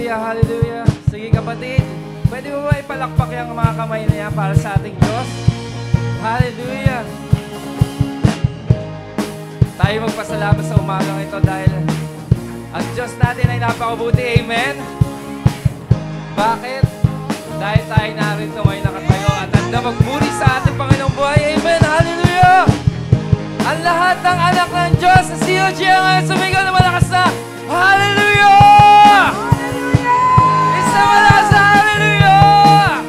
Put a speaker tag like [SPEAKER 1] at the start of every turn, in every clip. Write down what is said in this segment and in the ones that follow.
[SPEAKER 1] Hallelujah, hallelujah. Sige kapatid, pwede mo ba ipalakpak yung mga kamay na yan para sa ating Diyos? Hallelujah. Tayo magpasalamat sa umagang ito dahil ang Diyos natin ay napakabuti. Amen? Bakit? Dahil tayo narito ngayon nakatayo at handa magmuri sa ating Panginoong buhay. Amen? Hallelujah! Ang lahat ng anak ng Diyos sa COG ngayon sumigaw na malakas na Hallelujah! Isa malakas na Hallelujah!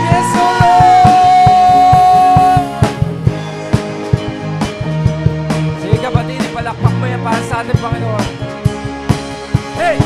[SPEAKER 1] Yes, O Lord! Sige kapatid, ipalakpak mo yan para sa ating Panginoon. Hey!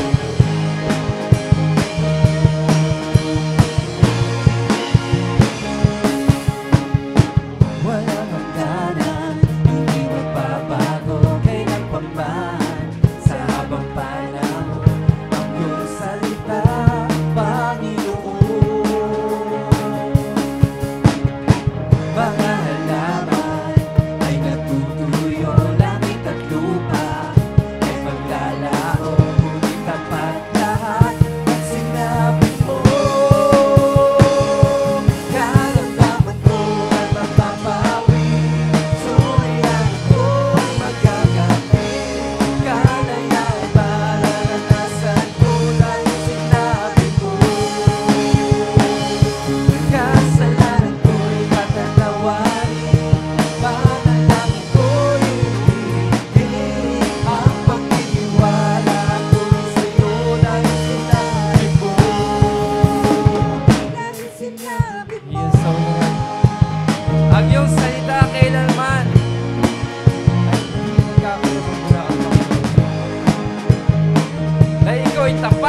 [SPEAKER 2] Sa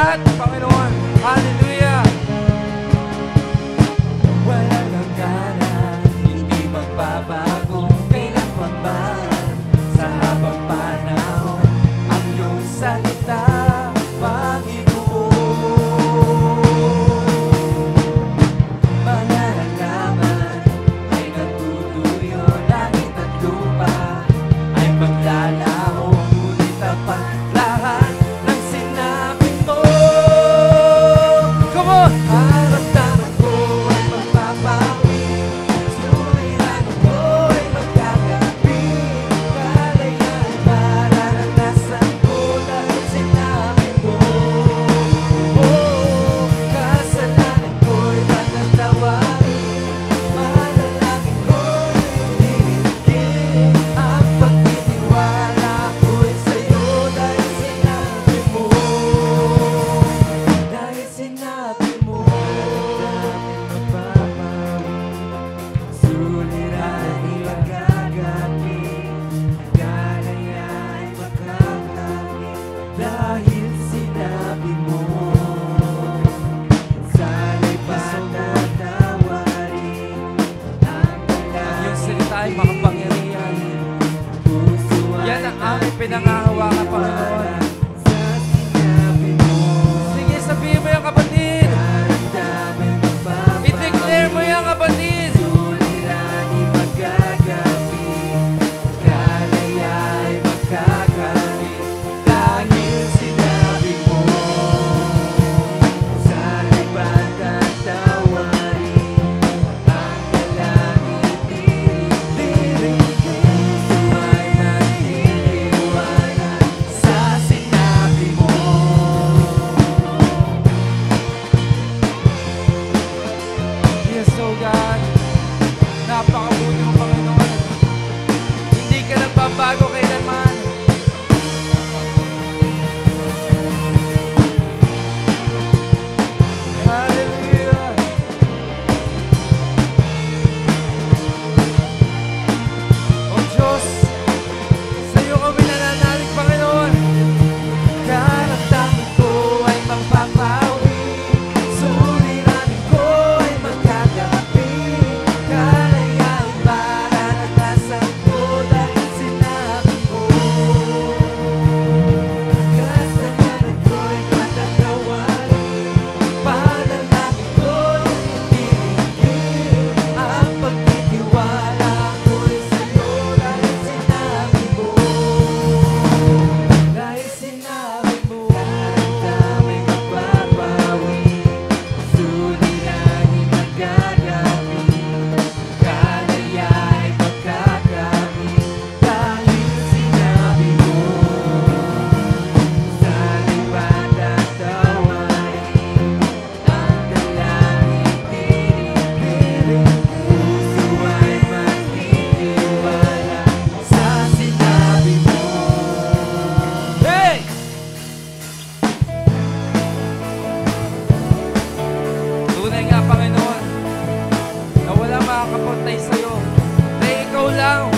[SPEAKER 1] ikaw lang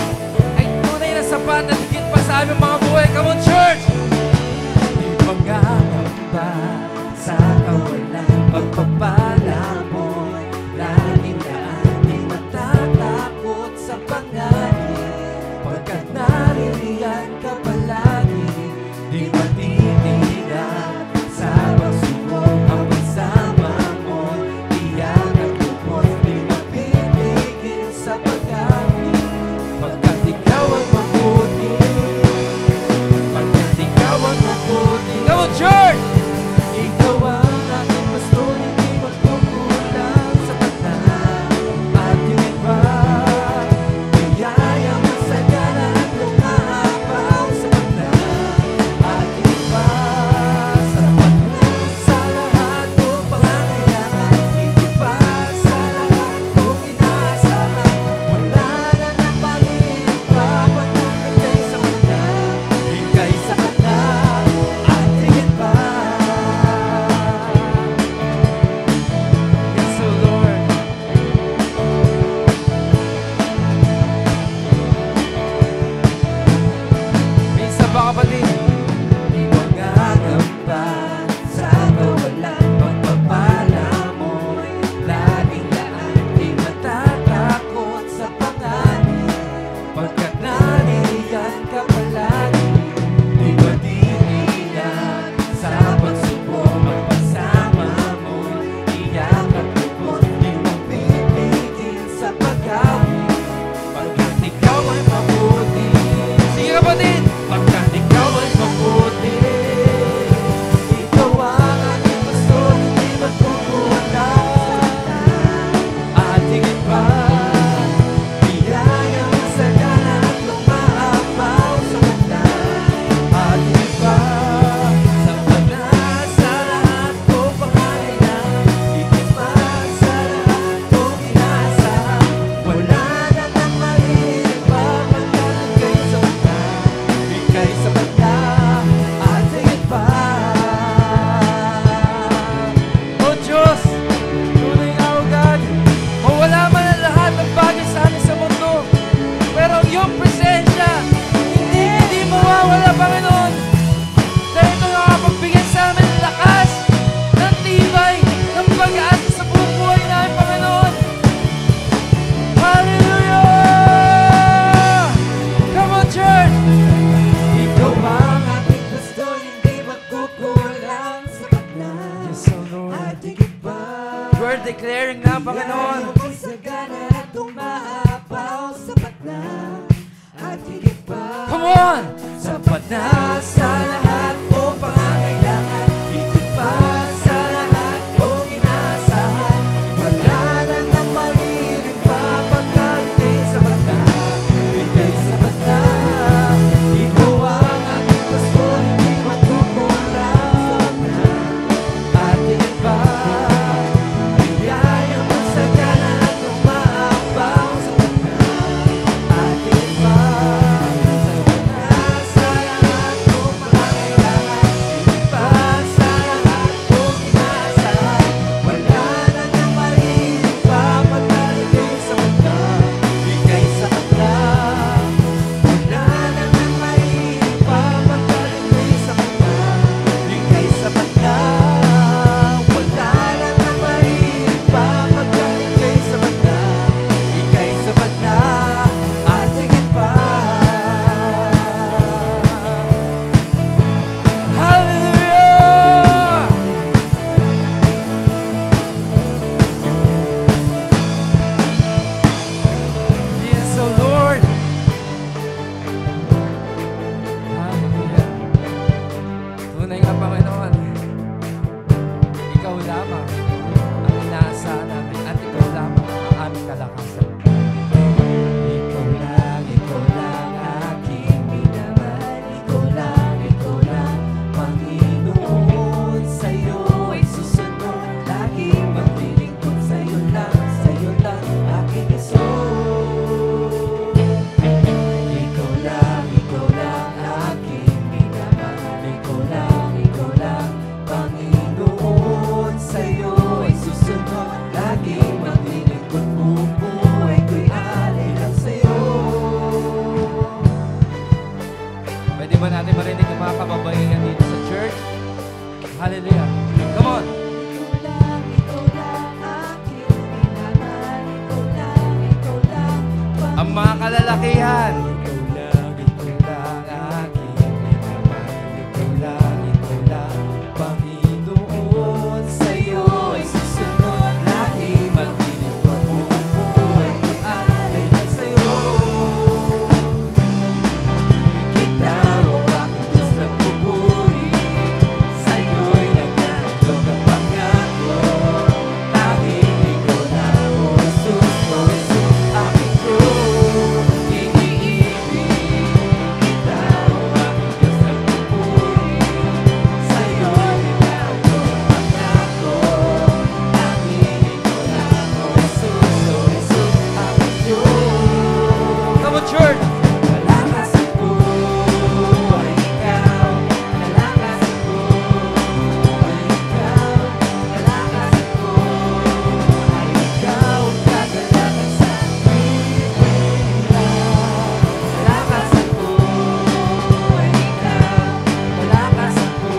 [SPEAKER 1] ay tunay na sapat at higit pa sa aming mga buhay. Come on, church!
[SPEAKER 2] Di pangangamba sa kawalan, pagpapala mo'y laging daan. Di matatakot sa panganib, pagkat naririyan ka palagi. Di matitigan sa pagsubok, ang pagsama mo, iyak at lubos. Di mapipigil sa pag-ibig, pagkat ikaw ang mabuti. Pagkat ikaw ang mabuti.
[SPEAKER 1] Come on, church!
[SPEAKER 2] Ikaw ang aking pastor, hindi magkukulang sa paglalang at higit pa. Biyaya mo sa gala at lumahabaw sa paglalang at higit pa. Sapat na sa lahat kong pangangailangan, higit pa sa lahat kong inaasahan. Wala na ng pag-ibig pa, pagkakagay sa paglalang, ika'y sapat na at higit pa.
[SPEAKER 1] Yes, O Lord. May isa pa, kapatid.
[SPEAKER 2] Di mangangamba sa kawalan, pagpapala mo'y laging daan. Di matatakot sa panganib, pagkat naniriyan ka palagi. Di matitigan sa pagsubok, magpasama mo'y iyak at lubos. Di mapipigil sa pag-ibig, pagkat ikaw ay mabuti.
[SPEAKER 1] Sige, kapatid!
[SPEAKER 2] Pagkat ikaw ay mabuti, ikaw ang aking pastor, hindi magkukulang. At higit pa, biyaya mo sa gana at lumaapaw sa paglalang. At higit pa, sapat na sa lahat kong pangangailangan, higit pa sa lahat kong inaasahan. Wala na nang maliit pa, pagkalagay sa paglalang, ika'y sapat na at higit pa.
[SPEAKER 1] O Diyos, tunay na, O God, mawala man ang lahat ng bagay sa amin sa mundo, pero ang iyong presensya, hindi mawawala, Panginoon. Dahil ito nakapagbigay sa amin ng lakas, ng tibay, ng pag-asa sa buong buhay namin, Panginoon. Hallelujah! Come on, church!
[SPEAKER 2] Ikaw ang aking pastor, hindi magkukulang sa paglalang.
[SPEAKER 1] Yes, O Lord.
[SPEAKER 2] At higit pa,
[SPEAKER 1] We're declaring na, Panginoon.
[SPEAKER 2] biyaya mo sa gana at umaapaw sa paglalang. At higit pa,
[SPEAKER 1] Come on!
[SPEAKER 2] sapat na sa lahat kong pangangailangan, higit pa sa lahat kong inaasahan. Wala na nang maliit pa, pagkakagay sa paglalang, ika'y sapat na. Ikaw ang aking pastor, hindi magkukulang sa paglalang. At higit pa, biyaya mo sa
[SPEAKER 1] kalalakihan.
[SPEAKER 2] Ikaw lang aking minamahal. Ikaw lang, Panginoon. Sa'yo'y susunod, laging maglilingkod. Buong buhay ko ay sa'yo. Ikaw ang aking Diyos na pupuri. Sa'yo'y nagkaroon ng pangako. Laging ikaw lang, O Jesus, O Jesus, aking Diyos. Iniibig kita, O aking Diyos na pupuri. Sa'yo'y nagkaroon ng pangako. Laging ikaw lang, O Jesus, O Jesus, aking Diyos.
[SPEAKER 1] Come on, church!
[SPEAKER 2] Kalakasan ko ay ikaw, kalakasan ko ay ikaw, kalakasan ko ay ikaw, kakalakasan kalakasan ko ay ikaw, kalakasan ko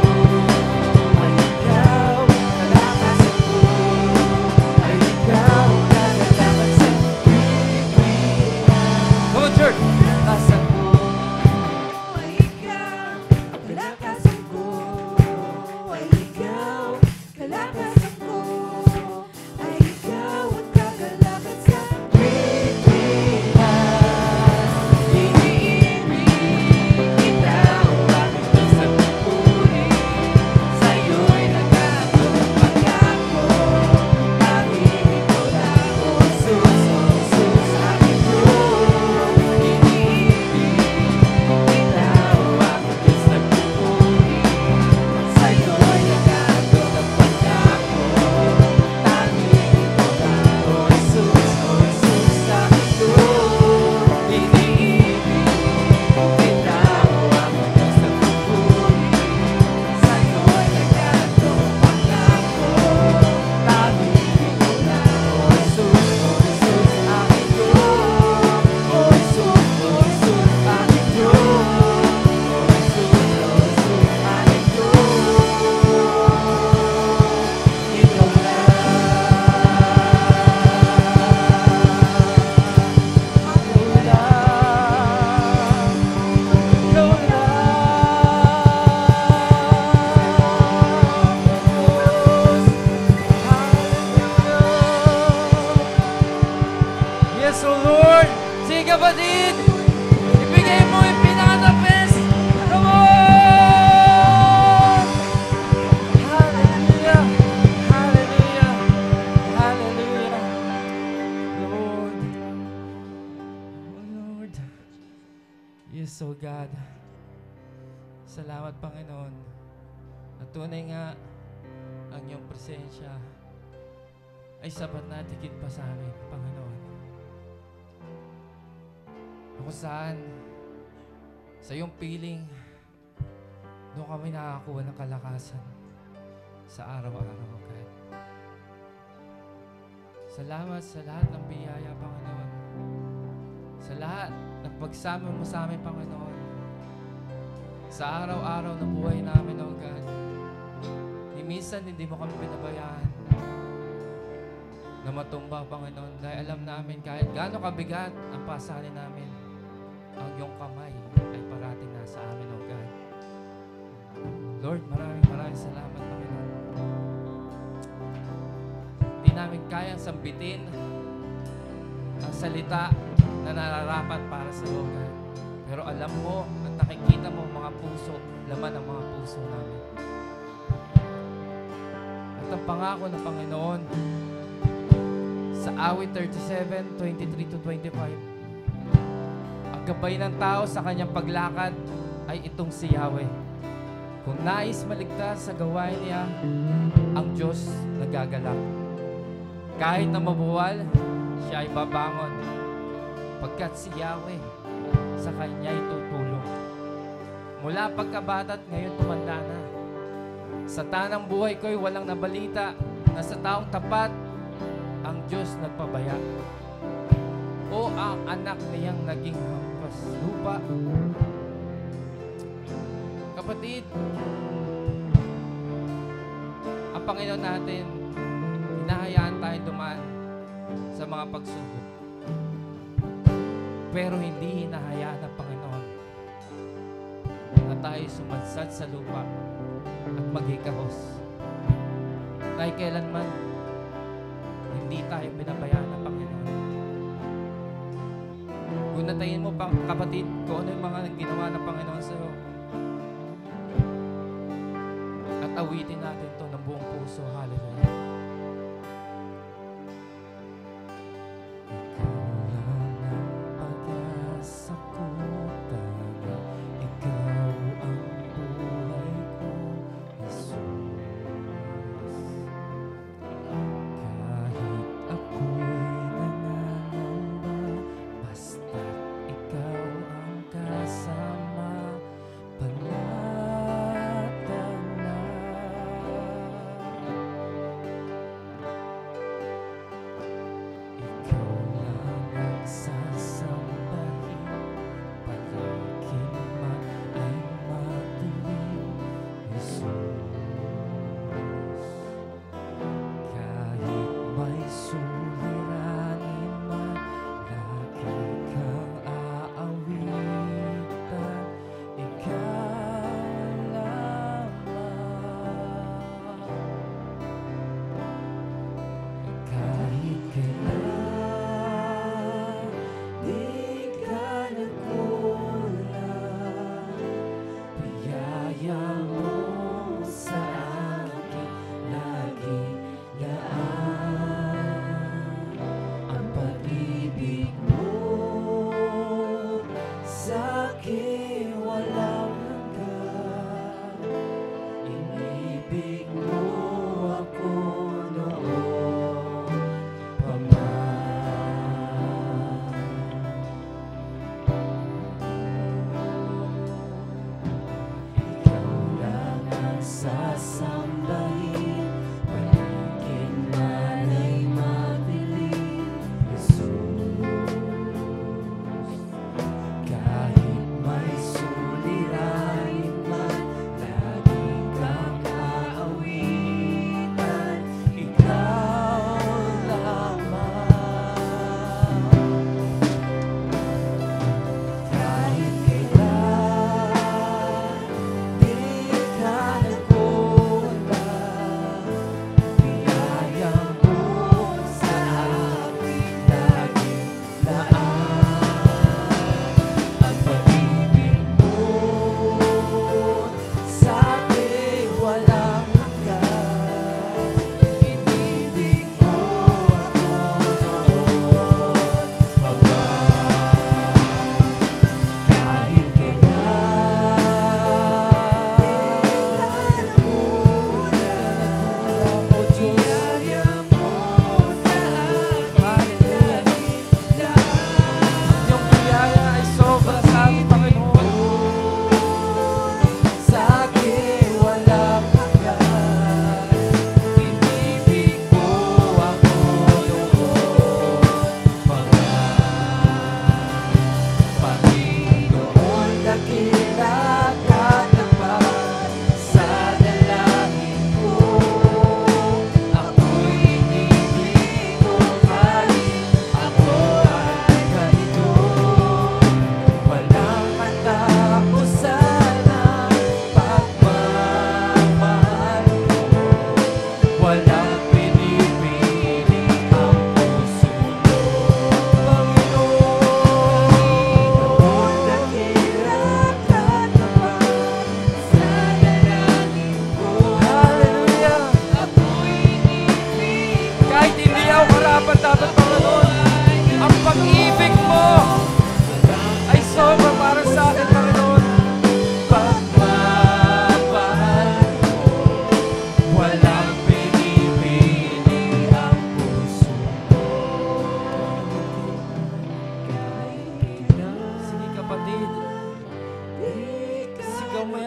[SPEAKER 2] ay ikaw, kalakasan ko ay ikaw, kakalakasan
[SPEAKER 1] Come on, church!
[SPEAKER 2] kalakasan ko ay ikaw, kalakasan ko ay ikaw, kalakasan ko ay ikaw, at kakalakasan iniibig kita, o aking Diyos na pupuri. Sa'yo'y nagkaroon ng pangako. Laging ikaw lang, O Jesus, O Jesus, aking Diyos. Iniibig kita, o aking Diyos na pupuri. Sa'yo'y nagkaroon ng pangako. Laging ikaw lang, O Jesus, O Jesus, aking Diyos. Iniibig kita, o aking Diyos na pupuri. Sa'yo'y nagkaroon ng pangako. Laging ikaw lang, O Jesus, O Jesus, aking Diyos. O Jesus, O Jesus, aking Diyos. O Jesus, O Jesus, aking Diyos. Ikaw lang. Ikaw lang.
[SPEAKER 1] Yes, O Lord! Sige, kapatid! Ibigay mo yung pinaka-the-best! Come on! Hallelujah! Hallelujah! Hallelujah! Lord! Oh, Lord! Yes, O God! Salamat, Panginoon. At tunay nga ang iyong presensya ay sapat na tigit pa sa amin, Panginoon. Kung saan, sa iyong piling, doon kami nakakakuha ng kalakasan sa araw-araw, God. Salamat sa lahat ng biyaya, Panginoon. Sa lahat ng pagsama mo sa amin, Panginoon. Sa araw-araw na buhay namin, O God. Minsan hindi mo kami pinabayaan na matumba, Panginoon, dahil alam namin kahit gaano kabigat ang pasanin namin, ang iyong kamay ay parating nasa amin, O God. Lord, maraming salamat, Panginoon. Hindi namin kayang sambitin ang salita na nararapat para sa iyo, God. Pero alam mo at nakikita mo mga puso, laman ng mga puso namin. At ang pangako ng Panginoon sa awit 37:23-25, ang gabay ng tao sa kanyang paglakad ay itong si Yahweh. Kung nais maligtas sa gawain niya, ang Diyos nagagalak. Kahit na mabuwal, siya ay babangon, pagkat si Yahweh sa kanya ay tutulong. Mula pagkabata't ngayon tumanda na, sa tanang buhay ko'y walang nabalita na sa taong tapat ang Diyos nagpabaya o ang anak niyang naging hampas lupa. Kapatid, ang Panginoon natin, hinahayaan tayo dumaan sa mga pagsubok. Pero hindi hinahayaan ng Panginoon na tayo sumadsad sa lupa at maghikahos. Dahil kailanman, hindi tayo pinabayaan ng Panginoon. Kung natayin mo, kapatid, kung ano yung mga ginawa ng Panginoon sa'yo, at awitin natin to ng buong puso. Hallelujah.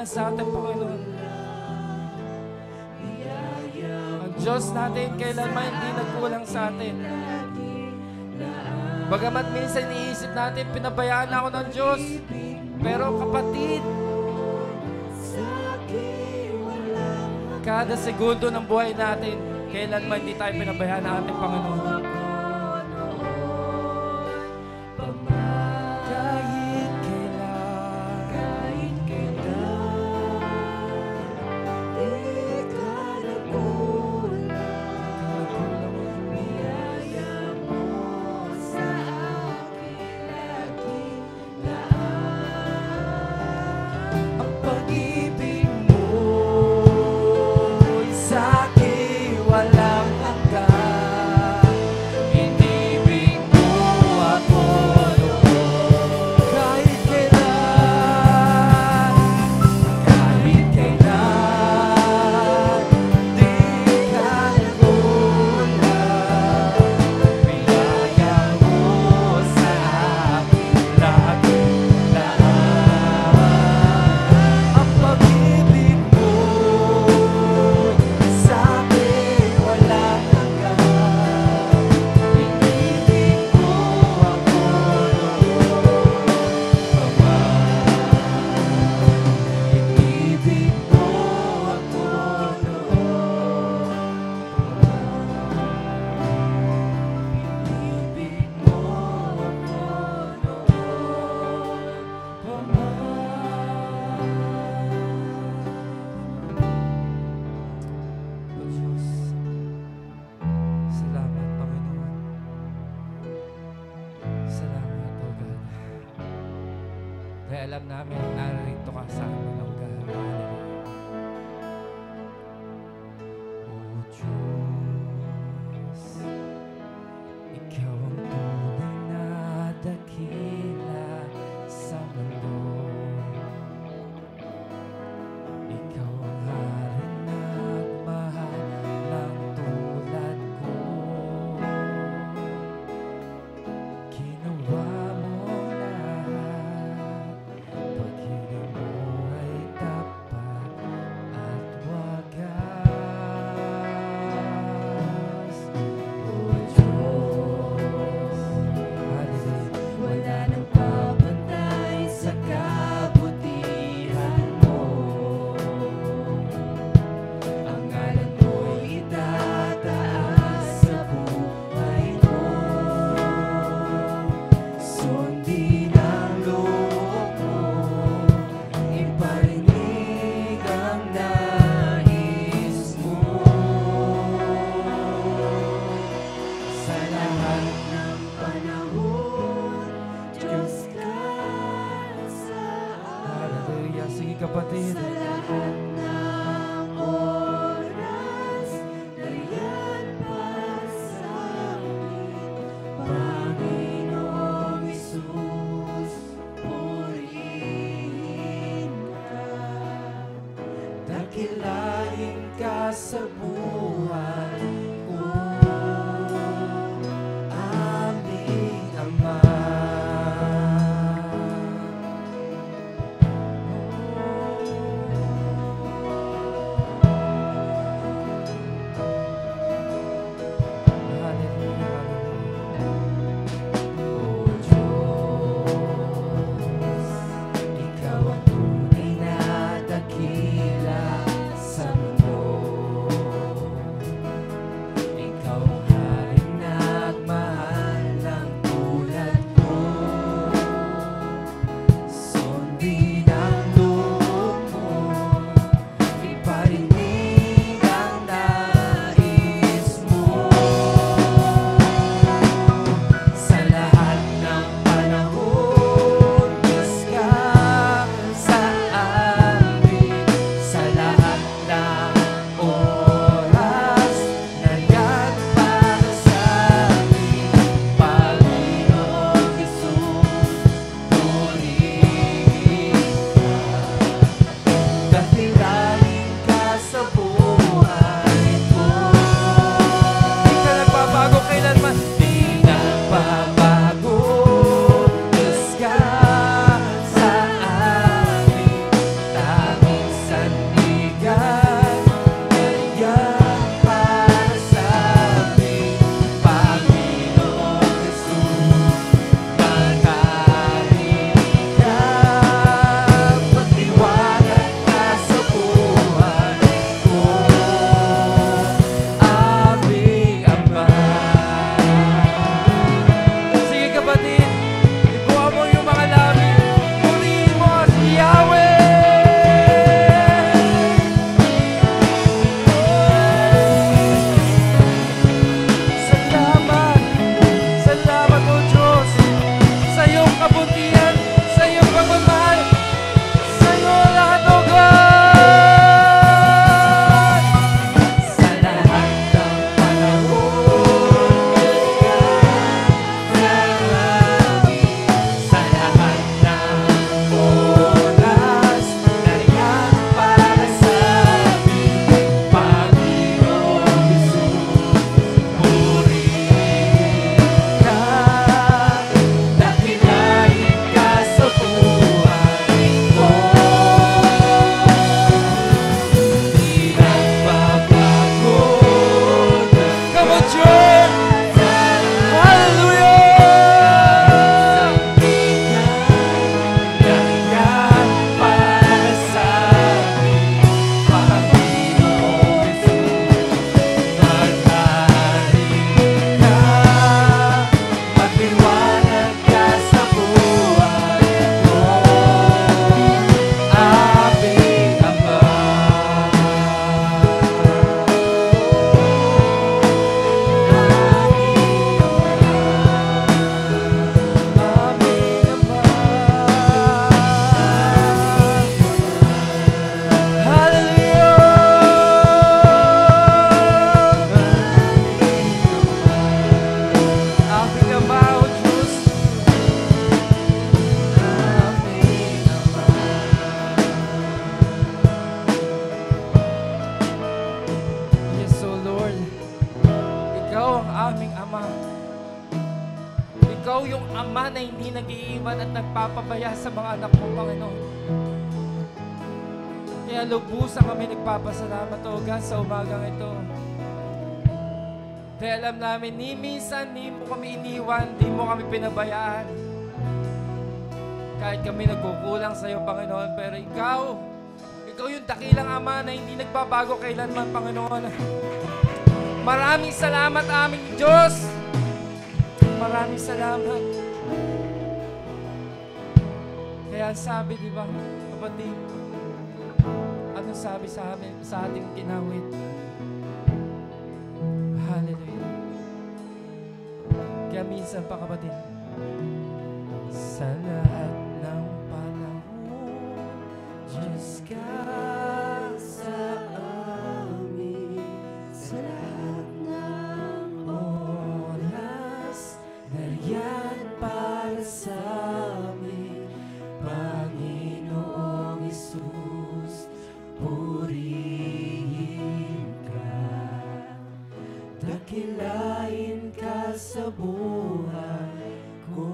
[SPEAKER 1] sa atin, Panginoon. Ang Diyos natin kailanman hindi nagkulang sa atin. Bagamat minsan iniisip natin, pinabayaan ako ng Diyos. Pero kapatid, kada segundo ng buhay natin, kailanman hindi tayo pinabayaan ng ating Panginoon. Dahil alam namin, narito ka sa aming lugar. O Diyos, Ikaw ang tunay na dakila sa mundo. Ikaw ang hari nagmahal ng tulad ko. Ginawa mo lahat, pag-ibig mo ay tapat at wagas. O Diyos, hallelujah.
[SPEAKER 2] Wala nang papantay sa kabutihan mo. Ang ngalan mo'y itataas sa buhay ko. Sundin ang loob mo, iparinig ang nais mo. Sa lahat ng panahon, Diyos ka sa akin.
[SPEAKER 1] Hallelujah. Sige kapatid.
[SPEAKER 2] Sa lahat ng oras, nariyan pa sa amin. Panginoong Isus, purihin ka.
[SPEAKER 1] Dakilain ka sa buhay ko, aming Ama. Ama na hindi nag-iiwan at nagpapabaya sa mga anak mo, Panginoon. Kaya lubusan kami nagpapasalamat, O God, sa umagang ito. Dahil alam namin, ni minsan, di mo kami iniwan, di mo kami pinabayaan. Kahit kami nagkukulang sa iyo, Panginoon, pero ikaw yung dakilang Ama na hindi nagbabago kailanman, Panginoon. Maraming salamat, aming Diyos. Maraming salamat. Kaya sabi, di ba, kapatid, ano sabi sa amin, sa ating kinawit? Hallelujah. Kaya minsan pa, kapatid, sa lahat ng panahon, Diyos ka sa amin. Sa lahat ng oras, nariyan para sa amin, Panginoong Hesus, purihin ka. Dakilain ka sa buhay ko.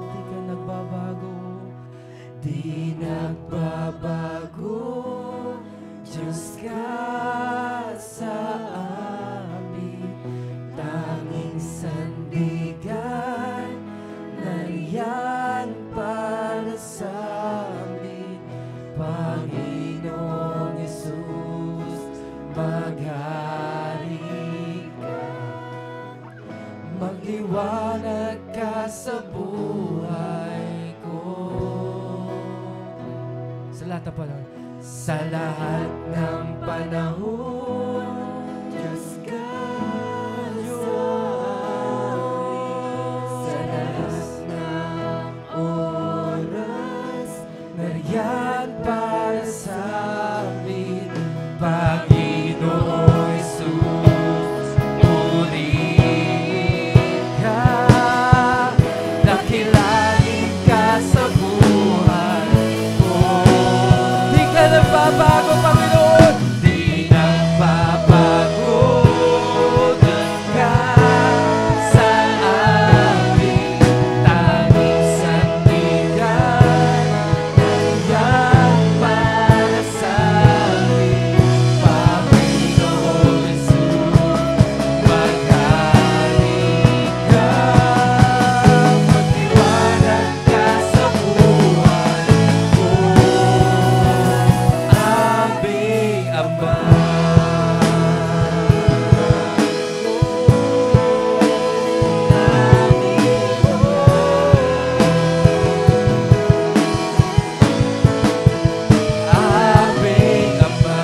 [SPEAKER 1] Di ka nagbabago, di nagbabago. Diyos ka sa amin, tanging sandigan, nariyan para sa amin, Panginoong Hesus, maghari ka. Magliwanag ka sa buhay ko. Sa lahat pa lang. Sa lahat ng panahon, Diyos ka sa amin. Sa lahat ng oras, nariyan para sa amin, Panginoong Hesus, purihin ka. Dakilain ka sa buhay ko. Di ka nagbabago, Panginoon. Di nagbabago. Diyos ka sa amin, tanging sandigan, nariyan para sa amin, Panginoong Hesus, maghari ka. Magliwanag ka sa buhay ko, aming Ama. Aming Ama.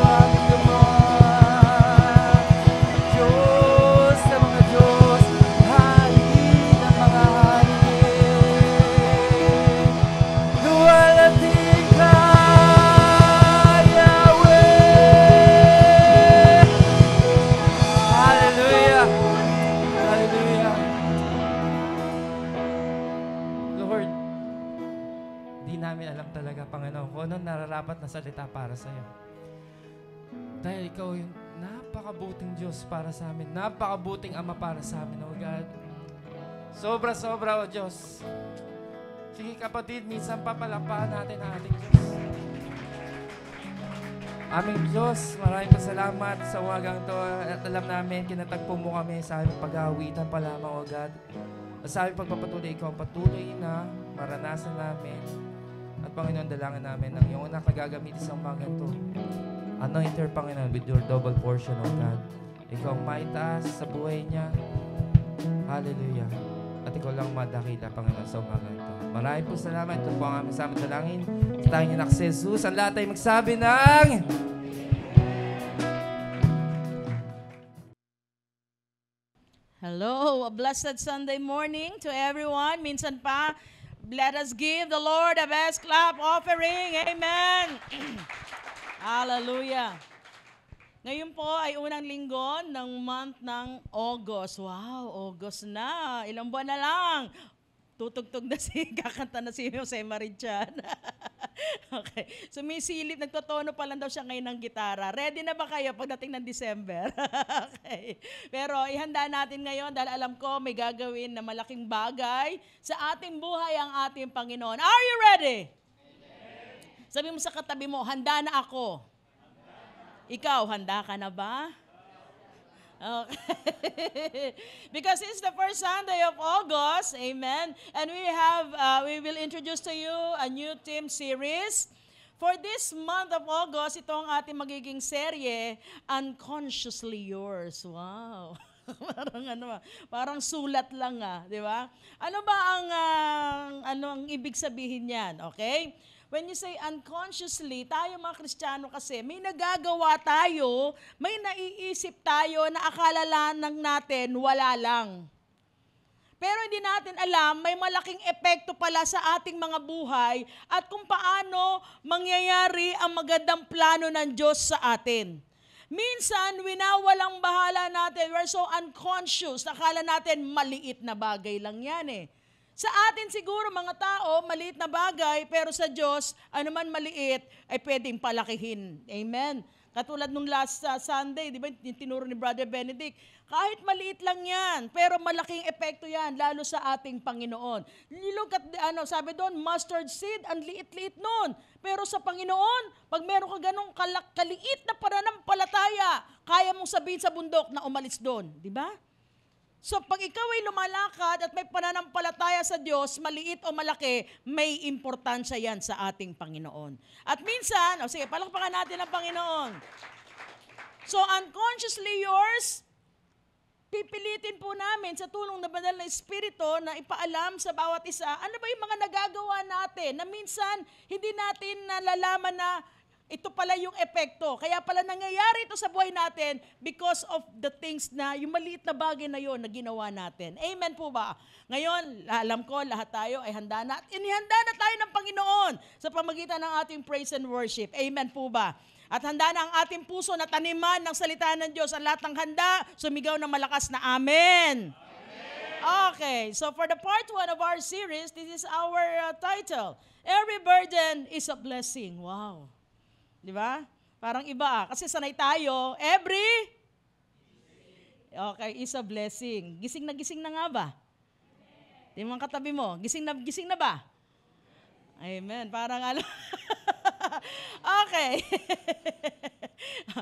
[SPEAKER 1] Aming Ama. Aming Diyos na mga Diyos, hari ng mga hari. Luwalhati ka, Yahweh. Hallelujah. Hallelujah. Lord, di namin alam talaga, Panginoon, kung anong nararapat na salita para sa iyo. Dahil ikaw yung napakabuting Diyos para sa amin, napakabuting Ama para sa amin, O God. Sobra-sobra, O Diyos. Sige kapatid, minsan papalapahan natin ang ating Diyos. Aming Diyos, maraming salamat sa umagang ito at alam namin, kinatagpo mo kami sa aming pag-aawitan pa lamang, O God. At sa aming pagpapatuloy, ikaw ang patuloy na maranasan namin. At Panginoon, dalangin namin ng iyong anak na gagamitin sa umagang ito. Anoint her, Panginoon, with your double portion, O God. Ikaw ang maitaas sa buhay niya. Hallelujah. At ikaw lang madakila, Panginoon, sa umagang ito. Maraming po salamat. Ito po ang aming samang dalangin. Sa tanging anak si Jesus, ang lahat ay magsabi ng...
[SPEAKER 3] Hello, a blessed Sunday morning to everyone. Minsan pa, let us give the Lord a best clap offering. Amen. Hallelujah. Ngayon po ay unang linggo ng month ng August. Wow, August na. Ilang buwan na lang. Tutugtog na kakanta na si Jose Marichan. Okay. Sumisilip, nagtotono pa lang daw siya ngayon ng gitara. Ready na ba kayo pagdating ng December? Okay. Pero ihanda natin ngayon dahil alam ko may gagawin na malaking bagay sa ating buhay ang ating Panginoon. Are you ready? Amen. Sabi mo sa katabi mo, handa na ako. Ikaw, handa ka na ba? Okay. Because it's the first Sunday of August, amen. And we will introduce to you a new theme series. For this month of August, ito ang ating magiging serye, Unconsciously Yours. Wow. Parang sulat lang di ba? Ano ba ang ibig sabihin niyan, okay? When you say unconsciously, tayo mga Kristiyano kasi, may nagagawa tayo, may naiisip tayo na akala lang natin wala lang. Pero hindi natin alam, may malaking epekto pala sa ating mga buhay at kung paano mangyayari ang magandang plano ng Diyos sa atin. Minsan, winawalang bahala natin, we're so unconscious, akala natin maliit na bagay lang yan Sa atin siguro mga tao, maliit na bagay, pero sa Diyos, anuman maliit, ay pwedeng palakihin. Amen. Katulad nung last Sunday, di ba, yung tinuro ni Brother Benedict, kahit maliit lang yan, pero malaking epekto yan, lalo sa ating Panginoon. Look at, sabi doon, mustard seed, ang liit-liit nun. Pero sa Panginoon, pag meron ka ganong kaliit na pananampalataya, kaya mong sabihin sa bundok na umalis doon. Di ba? So pag ikaw ay lumalakad at may pananampalataya sa Diyos, maliit o malaki, may importansya yan sa ating Panginoon. At minsan, sige, palakpakan natin ang Panginoon. So unconsciously yours, pipilitin po namin sa tulong na banal na Espiritu na ipaalam sa bawat isa, ano ba yung mga nagagawa natin na minsan hindi natin nalalaman na ito pala yung epekto. Kaya pala nangyayari ito sa buhay natin because of the things na, yung maliit na bagay na yon na ginawa natin. Amen po ba? Ngayon, alam ko, lahat tayo ay handa na. At inihanda na tayo ng Panginoon sa pamagitan ng ating praise and worship. Amen po ba? At handa na ang ating puso na taniman ng salita ng Diyos. Ang lahat ng handa, sumigaw ng malakas na Amen. Okay, so for the part 1 of our series, this is our title. Every burden is a blessing. Wow. Di ba? Parang iba kasi sanay tayo, okay, is a blessing. Gising na nga ba? Di mga katabi mo, gising na ba? Amen. Parang Okay.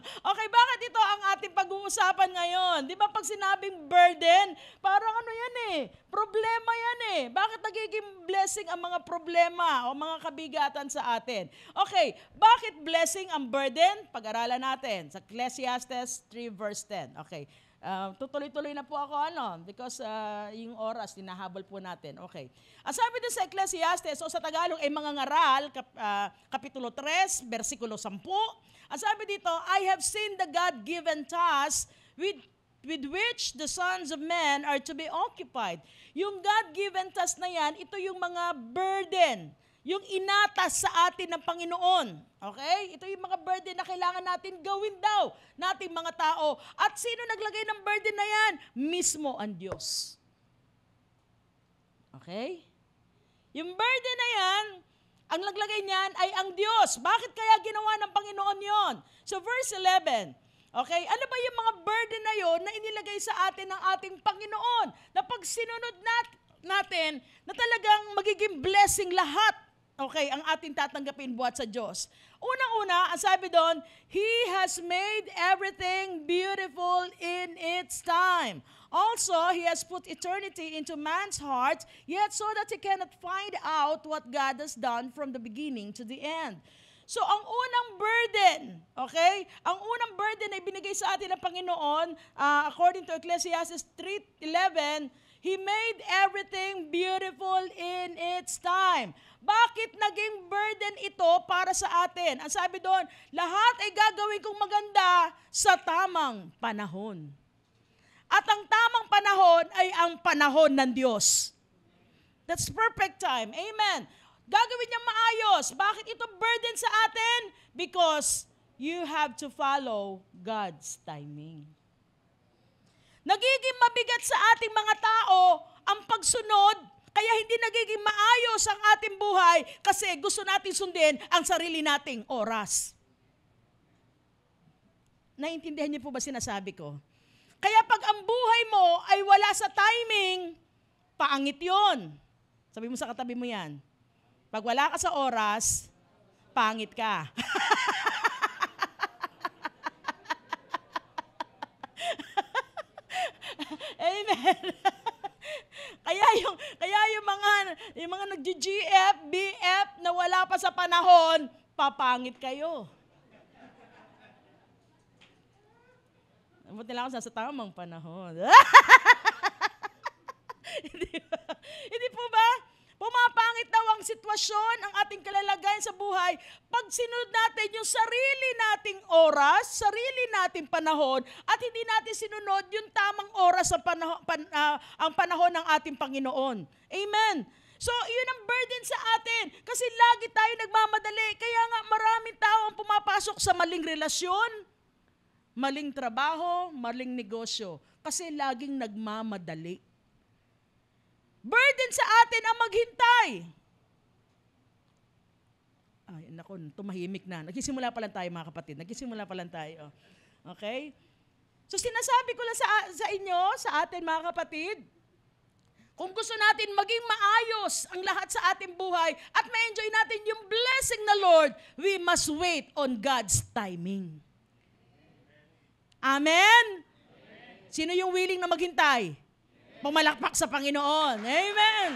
[SPEAKER 3] Okay, bakit ito ang ating pag-uusapan ngayon? Di ba pag sinabing burden, parang yan problema yan Bakit nagiging blessing ang mga problema o mga kabigatan sa atin? Okay, bakit blessing ang burden? Pag-aralan natin sa Ecclesiastes 3 verse 10. Okay. Tutuloy-tuloy na po ako because yung oras tinahabol po natin. Okay. Ang sabi din sa Ecclesiastes o sa Tagalog ay mga ngaral, kapitulo 3, versikulo 10. Ang sabi dito, I have seen the God-given task with which the sons of men are to be occupied. Yung God-given task na yan, ito yung mga burden, yung inatas sa atin ng Panginoon. Okay? Ito yung mga burden na kailangan natin gawin daw nating mga tao. At sino naglagay ng burden na yan? Mismo ang Diyos. Okay? Yung burden na yan, ang naglagay niyan ay ang Diyos. Bakit kaya ginawa ng Panginoon yon? So verse 11, okay? Ano ba yung mga burden na yon na inilagay sa atin ng ating Panginoon? Na pag sinunod natin, na talagang magiging blessing lahat. Okay, ang ating tatanggapin buhat sa Diyos. Unang-una, ang sabi doon, He has made everything beautiful in its time. Also, He has put eternity into man's heart, yet so that he cannot find out what God has done from the beginning to the end. So, ang unang burden, okay? Ang unang burden na ibinigay sa atin ng Panginoon, according to Ecclesiastes 3:11, He made everything beautiful in its time. Bakit naging burden ito para sa atin? Ang sabi doon, lahat ay gagawin kong maganda sa tamang panahon. At ang tamang panahon ay ang panahon ng Diyos. That's perfect time. Amen. Gagawin niya maayos. Bakit ito burden sa atin? Because you have to follow God's timing. Nagiging mabigat sa ating mga tao ang pagsunod, kaya hindi nagiging maayos ang ating buhay kasi gusto natin sundin ang sarili nating oras. Naiintindihan niyo po ba sinasabi ko? Kaya pag ang buhay mo ay wala sa timing, paangit yun. Sabi mo sa katabi mo yan. Pag wala ka sa oras, pangit ka. Amen. kaya yung mga nag-GF, BF na wala pa sa panahon, papangit kayo. Buti lang ako sa tamang panahon. Hindi po ba? Pumapangit daw ang sitwasyon, ang ating kalalagayan sa buhay pag sinunod natin yung sarili nating oras, sarili nating panahon, at hindi natin sinunod yung tamang oras sa ang panahon ng ating Panginoon. Amen. So, yun ang burden sa atin. Kasi lagi tayo nagmamadali. Kaya nga maraming tao ang pumapasok sa maling relasyon, maling trabaho, maling negosyo. Kasi laging nagmamadali. Burden sa atin ang maghintay. Ay, naku, tumahimik na. Nagsisimula pa lang tayo mga kapatid. Nagsisimula pa lang tayo. Okay? So sinasabi ko lang sa inyo, sa atin mga kapatid, kung gusto natin maging maayos ang lahat sa ating buhay at ma-enjoy natin yung blessing na Lord, we must wait on God's timing. Amen? Sino yung willing na maghintay? Pumalakpak sa Panginoon. Amen.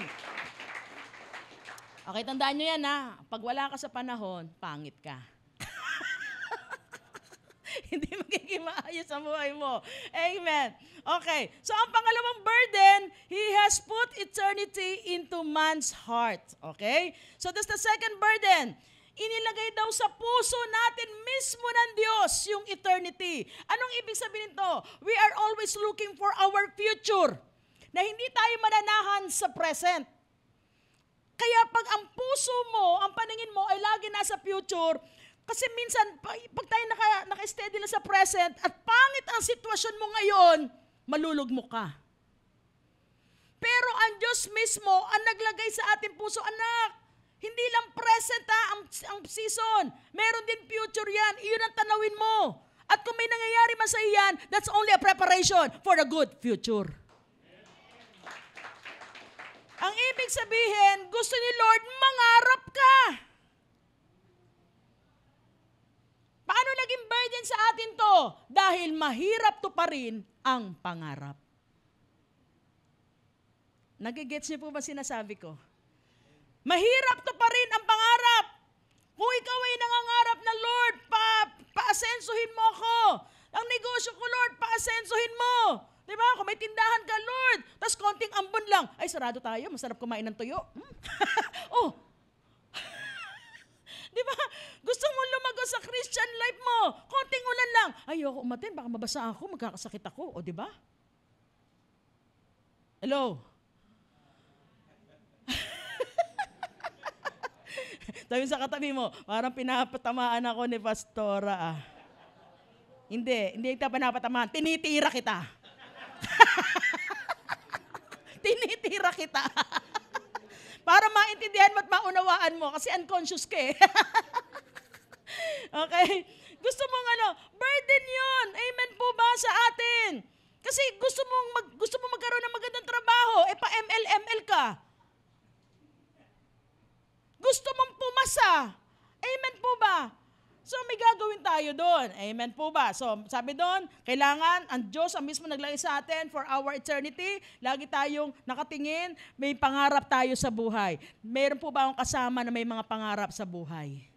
[SPEAKER 3] Okay, tandaan nyo yan ha. Pag wala ka sa panahon, pangit ka. Hindi magiging maayos ang buhay mo. Amen. Okay, so ang pangalawang burden, He has put eternity into man's heart. Okay? So that's the second burden. Inilagay daw sa puso natin mismo ng Diyos yung eternity. Anong ibig sabihin nito? We are always looking for our future. Na hindi tayo mananahan sa present. Kaya pag ang puso mo, ang paningin mo ay lagi nasa future, kasi minsan, pag tayo naka-steady lang sa present at pangit ang sitwasyon mo ngayon, malulugmok ka. Pero ang Diyos mismo ang naglagay sa ating puso, anak, hindi lang present ang season, meron din future yan, iyon ang tanawin mo. At kung may nangyayari man sa iyan, that's only a preparation for a good future. Ang ibig sabihin, gusto ni Lord, mangarap ka. Paano naging burden sa atin to? Dahil mahirap to pa rin ang pangarap. Nagigets niyo po ba sinasabi ko? Mahirap to pa rin ang pangarap. Kung ikaw ay nangangarap na Lord, paasensuhin mo ako. Ang negosyo ko, Lord, paasensuhin mo. Diba? Kung may tindahan ka, Lord, tapos konting ambon lang, ay sarado tayo, masarap kumain ng tuyo. Oh. Diba? Gusto mo lumago sa Christian life mo, konting ulan lang. Ayoko umatin, baka mabasa ako, magkakasakit ako. O diba? Hello? Sabi sa katabi mo, parang pinapatamaan ako ni Pastora. Hindi kita pinapatamaan, tinitira kita. Tinitira kita. Para maintindihan mo at maunawaan mo kasi unconscious ka eh. Okay? Gusto mong burden yun. Amen po ba sa atin? Kasi gusto mo magkaroon ng magandang trabaho, pa-ML ka. Gusto mong pumasa. Amen po ba? So may gagawin tayo doon. Amen po ba? So sabi doon, kailangan ang Diyos ang mismo naglagay sa atin for our eternity. Lagi tayong nakatingin, may pangarap tayo sa buhay. Meron po ba akong kasama na may mga pangarap sa buhay?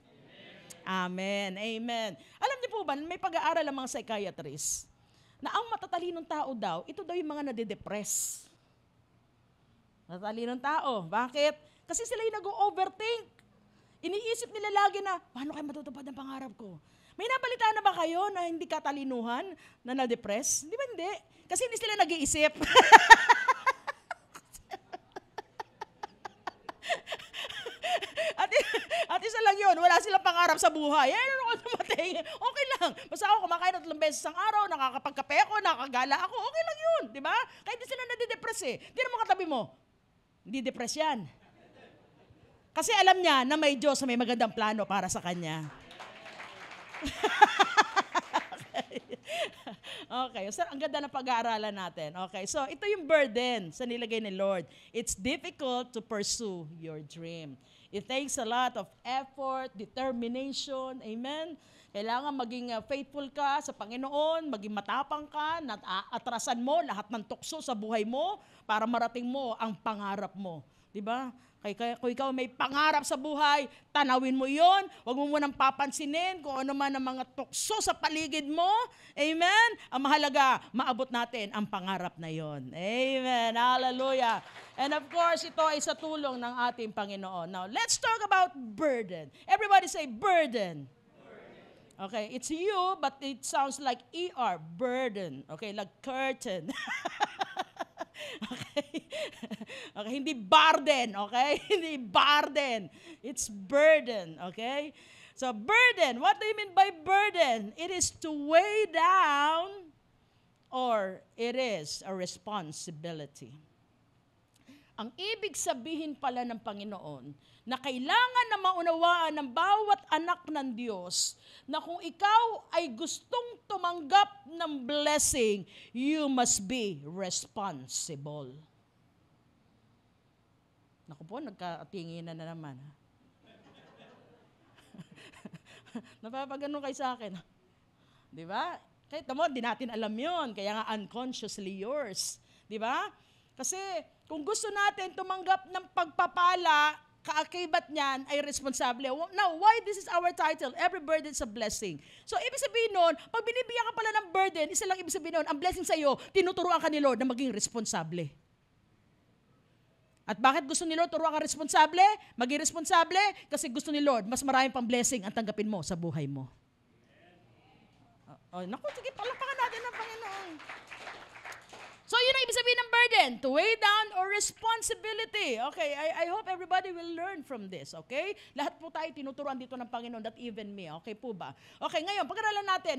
[SPEAKER 3] Amen. Amen. Alam niyo po ba, may pag-aaral ang mga psychiatrists na ang matatalinong tao daw, ito daw yung mga nade-depress. Matatalinong tao. Bakit? Kasi sila yung nag-overthink. Iniisip nila lagi na, paano kayo matutupad ang pangarap ko? May nabalitaan na ba kayo na hindi katalinuhan, na na-depress? Di ba hindi? Kasi hindi sila nag-iisip. at isa lang yun, wala silang pangarap pangarap sa buhay. Ano ako dumating? Okay lang. Basta ako kumakain 3 beses ang araw, nakakapagkape ako, nakakagala ako, okay lang yun. Di ba? Kahit di sila nadidepress eh. Di naman katabi mo. Hindi depress yan. Kasi alam niya na may Diyos na may magandang plano para sa kanya. Okay, so ang ganda ng pag-aaralan natin. Okay, so ito yung burden sa nilagay ni Lord. It's difficult to pursue your dream. It takes a lot of effort, determination, amen? Kailangan maging faithful ka sa Panginoon, maging matapang ka, atrasan mo lahat ng tukso sa buhay mo para marating mo ang pangarap mo. Diba? Kung ikaw may pangarap sa buhay, tanawin mo yon. Huwag mo munang papansinin kung ano man ang mga tukso sa paligid mo. Amen? Ang mahalaga, maabot natin ang pangarap na yon. Amen. Hallelujah. And of course, ito ay sa tulong ng ating Panginoon. Now, let's talk about burden. Everybody say burden. Okay, it's you, but it sounds like ER, burden. Okay, like curtain. Okay? Okay, hindi burden, okay? Hindi burden. It's burden, okay? So burden, what do you mean by burden? It is to weigh down or it is a responsibility. Ang ibig sabihin pala ng Panginoon na kailangan na maunawaan ng bawat anak ng Diyos na kung ikaw ay gustong tumanggap ng blessing, you must be responsible. Naku po, nagkatinginan na naman. Napapagano kayo sa akin. Di ba? Kahit mo, di natin alam yon, kaya nga unconsciously yours. Di ba? Kasi kung gusto natin tumanggap ng pagpapala, kaakibat niyan ay responsable. Now, why this is our title? Every burden is a blessing. So, ibig sabihin nun, pag binibigyan ka pala ng burden, isa lang ibig sabihin nun, ang blessing sa'yo, tinuturuan ka ni Lord na maging responsable. At bakit gusto ni Lord turuan ka responsable? Maging responsable kasi gusto ni Lord, mas maraming pang blessing ang tanggapin mo sa buhay mo. Naku, sige, palakpakan natin ang Panginoon. So, yun ang ibig sabihin ng burden, to weigh down or responsibility. Okay, I hope everybody will learn from this, okay? Lahat po tayo tinuturuan dito ng Panginoon, that even me, okay po ba? Okay, ngayon, pag-aralan natin,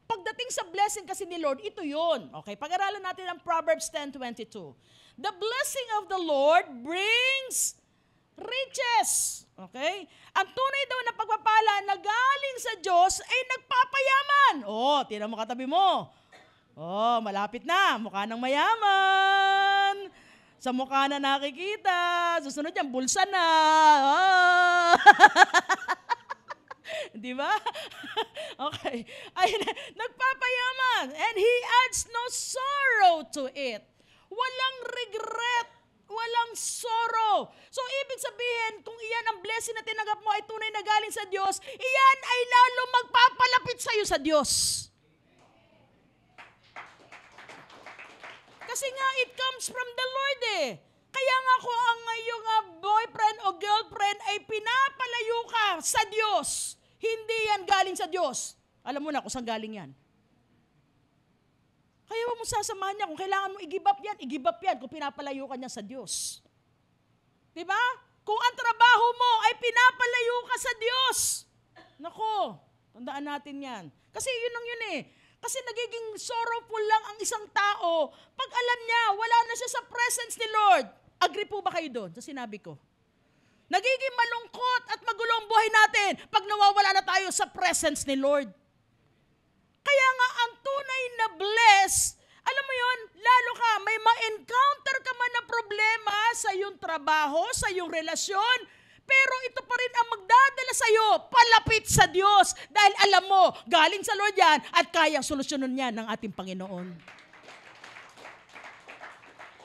[SPEAKER 3] pagdating sa blessing kasi ni Lord, ito yun. Okay, pag-aralan natin ang Proverbs 10:22. The blessing of the Lord brings riches. Okay? Ang tunay daw na pagpapala na galing sa Diyos ay nagpapayaman. Tingnan mo katabi mo. Malapit na. Mukha ng mayaman. Sa mukha na nakikita. Susunod yan, bulsa na. Di ba? Okay. Ayun, nagpapayaman. And He adds no sorrow to it. Walang regret. Walang sorrow. So, ibig sabihin, kung iyan ang blessing na tinanggap mo ay tunay na galing sa Diyos, iyan ay lalo magpapalapit sa iyo sa Diyos. Kasi nga, it comes from the Lord eh. Kaya nga kung ang iyong boyfriend o girlfriend ay pinapalayo ka sa Diyos, hindi yan galing sa Diyos. Alam mo na kung saan galing yan. Kaya huwag mo sasamahan niya. Kung kailangan mo i-give up yan kung pinapalayo ka niya sa Diyos. Diba? Kung ang trabaho mo ay pinapalayo ka sa Diyos. Nako, tandaan natin yan. Kasi yun lang yun eh. Kasi nagiging sorrowful lang ang isang tao pag alam niya, wala na siya sa presence ni Lord. Agree po ba kayo doon sa sinabi ko? Nagiging malungkot at magulo ang buhay natin pag nawawala na tayo sa presence ni Lord. Kaya nga ang tunay na bless, alam mo yun, lalo ka, may ma-encounter ka man na problema sa iyong trabaho, sa iyong relasyon, pero ito pa rin ang magdadala sa iyo, palapit sa Diyos. Dahil alam mo, galing sa Lord yan at kayang solusyonon yan ng ating Panginoon.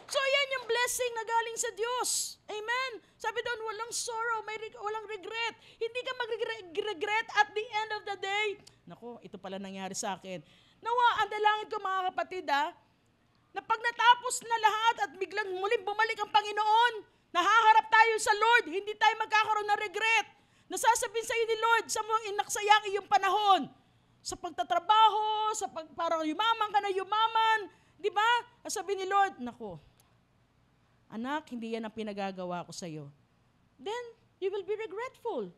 [SPEAKER 3] So yan yung blessing na galing sa Diyos. Amen. Sabi doon, walang sorrow, walang regret. Hindi ka mag-regret at the end of the day. Naku, ito pala nangyari sa akin. Nawa, ang dalangin ko mga kapatid na pag natapos na lahat at biglang muling bumalik ang Panginoon, nahaharap tayo sa Lord, hindi tayo magkakaroon ng regret. Nasasabihin sa iyo ni Lord, sa mga inaksayang iyong panahon, sa pagtatrabaho, parang yumaman ka na yumaman, di ba? Sabi ni Lord, naku, anak, hindi yan ang pinagagawa ko sa iyo. Then, you will be regretful.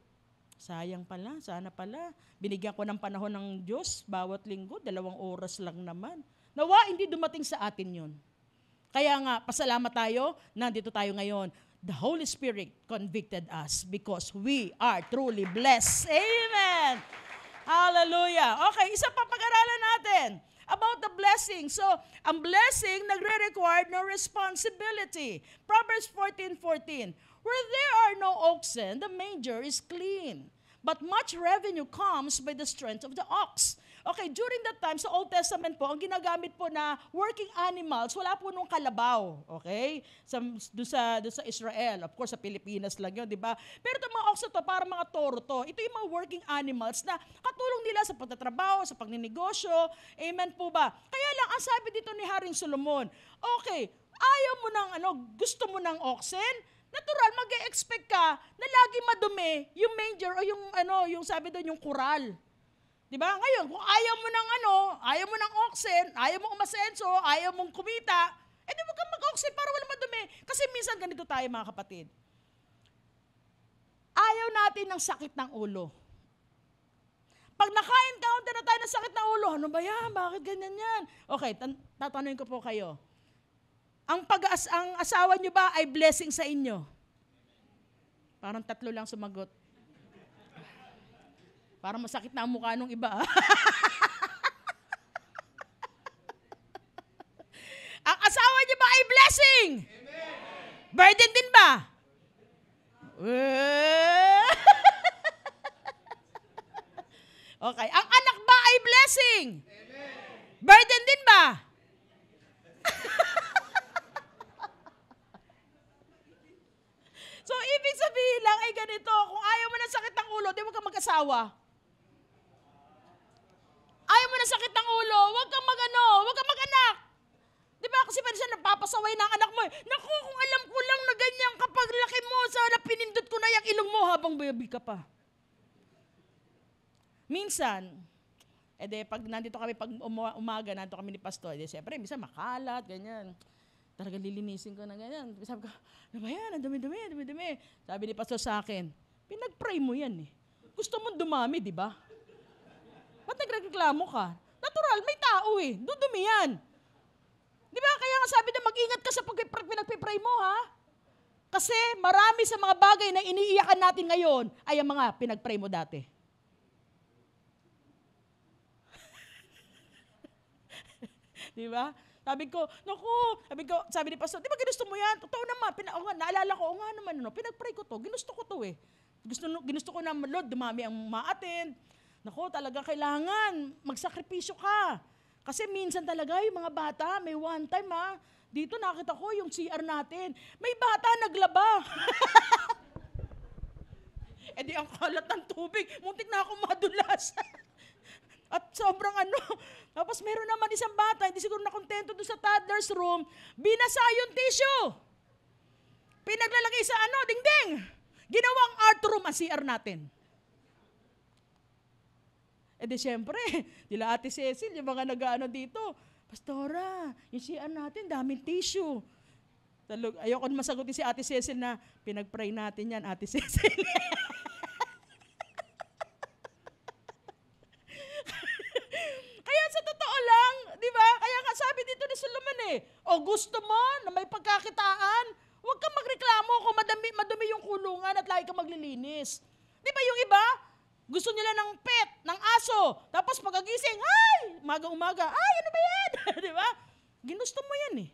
[SPEAKER 3] Sayang pala, sana pala. Binigyan ko ng panahon ng Diyos, bawat linggo, 2 oras lang naman. Nawa, hindi dumating sa atin yun. Kaya nga, pasalamat tayo, nandito tayo ngayon. The Holy Spirit convicted us because we are truly blessed. Amen! Hallelujah! Okay, isa pa pag-aralan natin about the blessing. So, ang blessing nagre-require no responsibility. Proverbs 14:14. Where there are no oxen, the manger is clean. But much revenue comes by the strength of the ox. Okay, during that time, sa Old Testament po, ang ginagamit po na working animals, wala po nung kalabaw. Okay? Doon sa Israel. Of course, sa Pilipinas lang yun, di ba? Pero itong mga ox to, para mga toro to. Ito yung mga working animals na katulong nila sa pagtatrabaho, sa pagninegosyo. Amen po ba? Kaya lang, ang sabi dito ni Haring Solomon, okay, ayaw mo ng gusto mo ng oxen, natural, mag-e-expect ka na lagi madumi yung manger o yung sabi doon, yung kural. Diba? Ngayon, kung ayaw mo ng oxen, ayaw mong umasenso, ayaw mong kumita, di wag kang mag-oxen para wala madumi. Kasi minsan ganito tayo mga kapatid. Ayaw natin ng sakit ng ulo. Pag naka-encounter na tayo ng sakit ng ulo, ano ba yan? Bakit ganyan yan? Okay, tatanungin ko po kayo. Ang asawa nyo ba ay blessing sa inyo? Parang 3 lang sumagot. Parang masakit na ang mukha nung iba. Ang asawa niyo ba ay blessing? Amen. Burden din ba? Okay. Ang anak ba ay blessing? Amen. Burden din ba? So, ibig sabihin lang ay ganito, kung ayaw mo ng sakit ng ulo, di huwag kang mag-asawa. Ayaw mo ng sakit ng ulo, huwag kang mag-anak. Di ba? Kasi pwede siya napapasaway ng anak mo. Naku, kung alam ko lang na ganyan kapag laki mo, sana pinindot ko na yung ilong mo habang baby ka pa. Minsan, pag nandito kami, pag umaga, nandito kami ni Pastor, siyempre, minsan makalat, ganyan. Talaga lilinisin ko na ganyan. Sabi ko, ano ba yan? Ang dumi-dumi. Sabi ni Pastor sa akin, pinag-pray mo yan eh. Gusto mong dumami, di ba? Ba't nagreklamo ka? Natural, may tao eh. Dudumi yan. Di ba? Kaya nga sabi na mag-ingat ka sa pinagpipray mo, ha? Kasi marami sa mga bagay na iniiyakan natin ngayon ay ang mga pinag-pray mo dati. Di ba? Sabi ni Pastor, di ba ginusto mo yan? Totoo naman, naalala ko, nga naman, pinag-pray ko to, ginusto ko to eh. Ginusto ko na, Lord, dumami ang ma-attend. Naku, talaga kailangan, magsakripisyo ka. Kasi minsan talaga, yung mga bata, may one time dito nakita ko yung CR natin, may bata naglaba. Di ang kalat ng tubig, muntik na ako madulas. At sobrang tapos meron naman isang bata, hindi siguro nakontento doon sa toddler's room, binasa yung tissue. Pinaglalagay sa dingding. Ginawang art room ang CR natin. Siyempre, nila Ate Cecil, yung mga dito, Pastora, yung CR natin, daming tissue. Ayoko naman sagutin si Ate Cecil na, pinag-pray natin yan, Ate Cecil. O gusto mo na may pagkakitaan, huwag kang magreklamo kung madumi yung kulungan at lagi kang maglilinis. Di ba yung iba, gusto nila ng pet, ng aso, tapos pagkagising, umaga, ano ba yan? Di ba? Ginusto mo yan eh.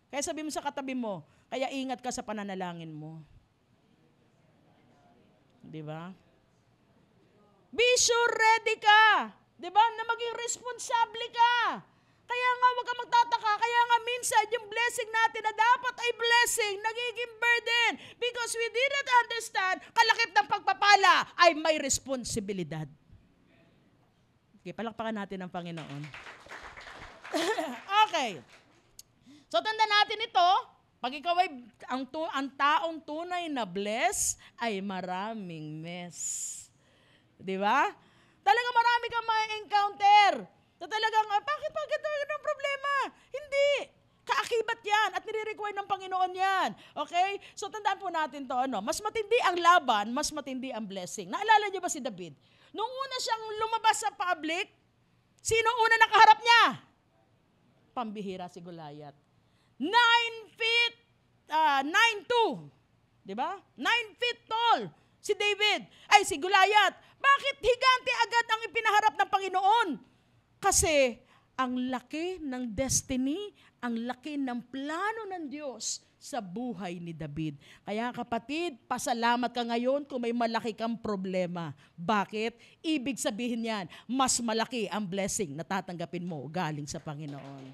[SPEAKER 3] Kaya sabi mo sa katabi mo, kaya ingat ka sa pananalangin mo. Di ba? Be sure ready ka. Di ba? Na maging responsable ka. Kaya nga huwag kang magtataka, kaya nga minsan yung blessing natin na dapat ay blessing, nagiging burden. Because we didn't understand, kalakip ng pagpapala ay may responsibilidad. Okay, palakpakan natin ang Panginoon. Okay. So tanda natin ito, pag ikaw ay ang taong tunay na bless, ay maraming mess. Di ba? Talaga marami kang ma-encounter. Na talagang, bakit ang problema? Hindi. Kaakibat yan at nire-require ng Panginoon yan. Okay? So tandaan po natin to, mas matindi ang laban, mas matindi ang blessing. Naalala niyo ba si David? Nung una siyang lumabas sa public, sino una nakaharap niya? Pambihira si Goliath. 9 feet, 9'2". Diba? 9 feet tall si David. Si Goliath. Bakit higante agad ang ipinaharap ng Panginoon? Kasi ang laki ng destiny, ang laki ng plano ng Diyos sa buhay ni David. Kaya kapatid, pasalamat ka ngayon kung may malaki kang problema. Bakit? Ibig sabihin yan, mas malaki ang blessing na tatanggapin mo galing sa Panginoon.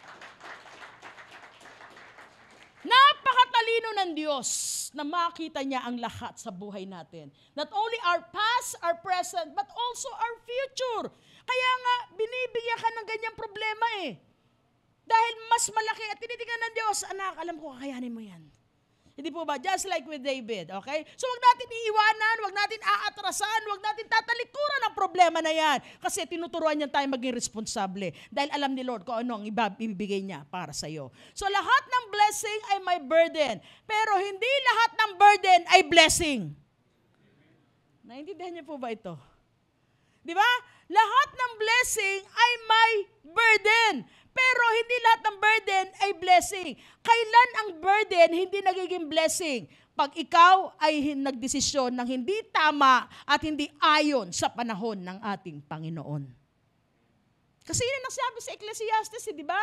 [SPEAKER 3] Napakatalino ng Diyos na makita niya ang lahat sa buhay natin. Not only our past, our present, but also our future. Kaya nga, binibigyan ka ng ganyang problema Dahil mas malaki at tinitingnan ng Diyos, anak, alam ko, kakayanin mo yan. Hindi po ba? Just like with David, okay? So wag natin iiwanan, wag natin aatrasan, wag natin tatalikuran ang problema na yan. Kasi tinuturuan niya tayo maging responsable. Dahil alam ni Lord kung ano ang ibibigay niya para sa iyo. So lahat ng blessing ay may burden. Pero hindi lahat ng burden ay blessing. Naintindihan niyo po ba ito? Di ba? Lahat ng blessing ay may burden. Pero hindi lahat ng burden ay blessing. Kailan ang burden hindi nagiging blessing? Pag ikaw ay nagdesisyon ng hindi tama at hindi ayon sa panahon ng ating Panginoon. Kasi yun ang nagsabi sa Ecclesiastes, di ba?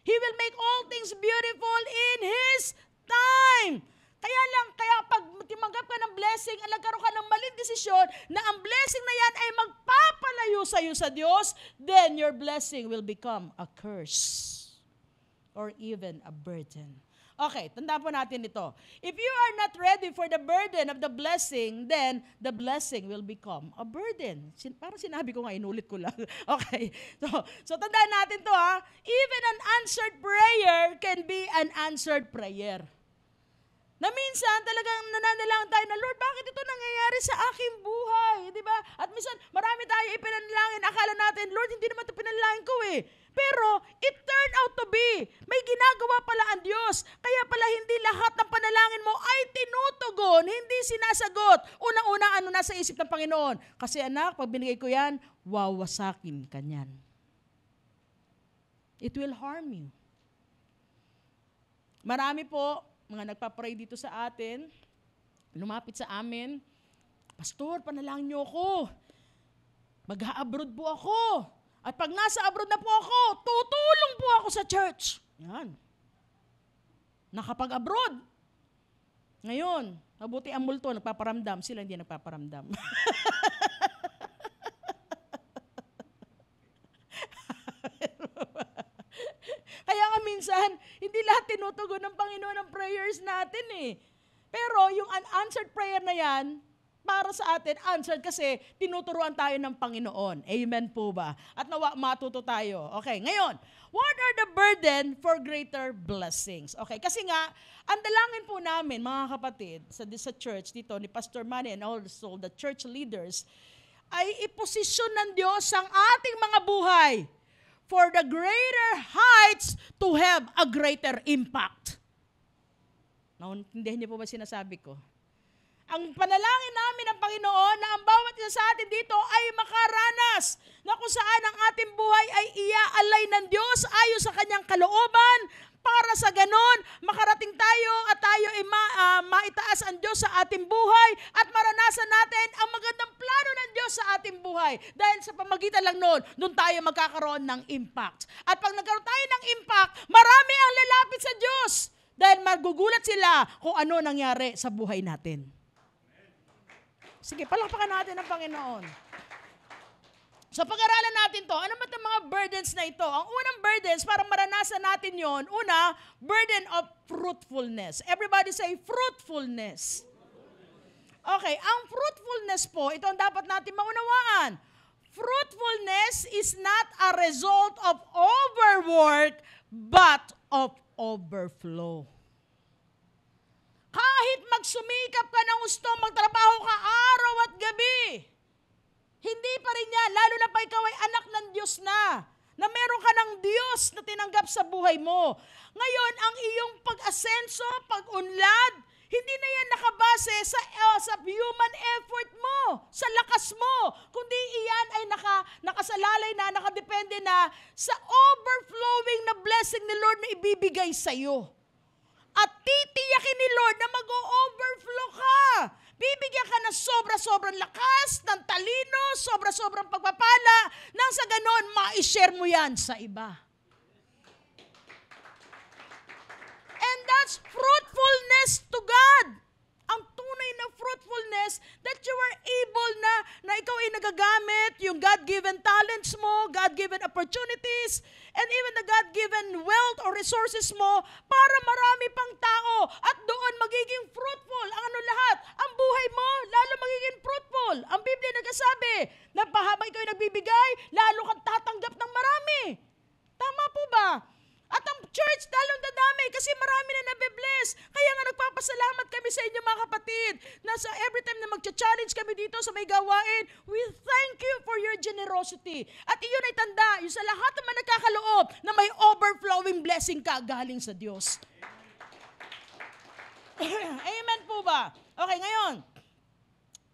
[SPEAKER 3] He will make all things beautiful in His time. Kaya pag timanggap ka ng blessing, nagkaroon ka ng maling desisyon na ang blessing na yan ay magpapalayo sa iyo sa Diyos, then your blessing will become a curse or even a burden. Okay, tandaan po natin ito. If you are not ready for the burden of the blessing, then the blessing will become a burden. Parang sinabi ko nga, inulit ko lang. Okay, so tandaan natin to Even an answered prayer can be an answered prayer. Na minsan talagang nananalangin tayo na, Lord, bakit ito nangyayari sa aking buhay? Di ba? At minsan, marami tayo ipinanalangin. Akala natin, Lord, hindi naman ito pinanalangin ko Pero, it turned out to be. May ginagawa pala ang Diyos. Kaya pala hindi lahat ng panalangin mo ay tinutugon, hindi sinasagot. Unang-una, ano nasa isip ng Panginoon? Kasi anak, pag binigay ko yan, wawasakin ka niyan. It will harm you. Marami po, mga nagpapray dito sa atin, lumapit sa amin, Pastor, panalangin niyo ako. Mag-a-abroad po ako. At pag nasa abroad na po ako, tutulong po ako sa church. Yan. Nakapag-abroad. Ngayon, mabuti ang multo, nagpaparamdam. Sila hindi nagpaparamdam. Kaya nga minsan, hindi lahat tinutugon ng Panginoon ang prayers natin Pero yung unanswered prayer na yan, para sa atin, answered kasi tinuturuan tayo ng Panginoon. Amen po ba? At nawa matuto tayo. Okay, ngayon, what are the burden for greater blessings? Okay, kasi nga, ang dalangin po namin, mga kapatid, sa church dito, ni Pastor Manny and also the church leaders, ay iposisyon ng Diyos ang ating mga buhay for the greater heights to have a greater impact. Naintindihan niyo po ba sinasabi ko? Ang panalangin namin ng Panginoon na ang bawat isa sa atin dito ay makaranas na kung saan ang ating buhay ay iaalay ng Diyos ayon sa kanyang kalooban para sa ganon makarating tayo at tayo ay maitaas ang Diyos sa ating buhay at maranasan natin ang magandang plano ng Diyos sa ating buhay. Dahil sa pamagitan lang noon, doon tayo magkakaroon ng impact. At pag nagkaroon tayo ng impact, marami ang lalapit sa Diyos dahil magugulat sila kung ano nangyari sa buhay natin. Sige, palakpakan natin ang Panginoon. So pag-aralan natin to, ano ba itong mga burdens na ito? Ang unang burdens, para maranasan natin yon, una, burden of fruitfulness. Everybody say fruitfulness. Okay, ang fruitfulness po, ito ang dapat natin maunawaan. Fruitfulness is not a result of overwork, but of overflow. Kahit magsumikap ka ng gusto, magtrabaho ka araw at gabi, hindi pa rin yan, lalo na pa ikaw ay anak ng Diyos na. na meron ka ng Diyos na tinanggap sa buhay mo. Ngayon, ang iyong pag-asenso, pag-unlad, hindi na yan nakabase sa human effort mo, sa lakas mo, kundi iyan ay nakasalalay na, nakadepende na sa overflowing na blessing ni Lord na ibibigay sa iyo. At titiyakin ni Lord na mag-o-overflow ka. Bibigyan ka ng sobra-sobrang lakas, ng talino, sobra-sobrang pagpapala, nang sa ganon, ma-share mo yan sa iba. And that's fruitfulness to God. Ang tunay na fruitfulness that you are able na ikaw ay nagagamit, yung God-given talents mo, God-given opportunities, and even the God-given wealth or resources mo para marami pang tao at doon magiging fruitful. Ang ano lahat, ang buhay mo, lalo magiging fruitful. Ang Biblia nagsasabi na habang ikaw ay nagbibigay, lalo kang tatanggap ng marami. Tama po ba? At ang church lalong dadami kasi marami na nabibless. Kaya nga nagpapasalamat kami sa inyo mga kapatid na sa every time na magcha-challenge kami dito sa may gawain, we thank you for your generosity. At iyon ay tanda, yung sa lahat naman nagkakaloob na may overflowing blessing ka galing sa Diyos. Amen po ba? Okay, ngayon,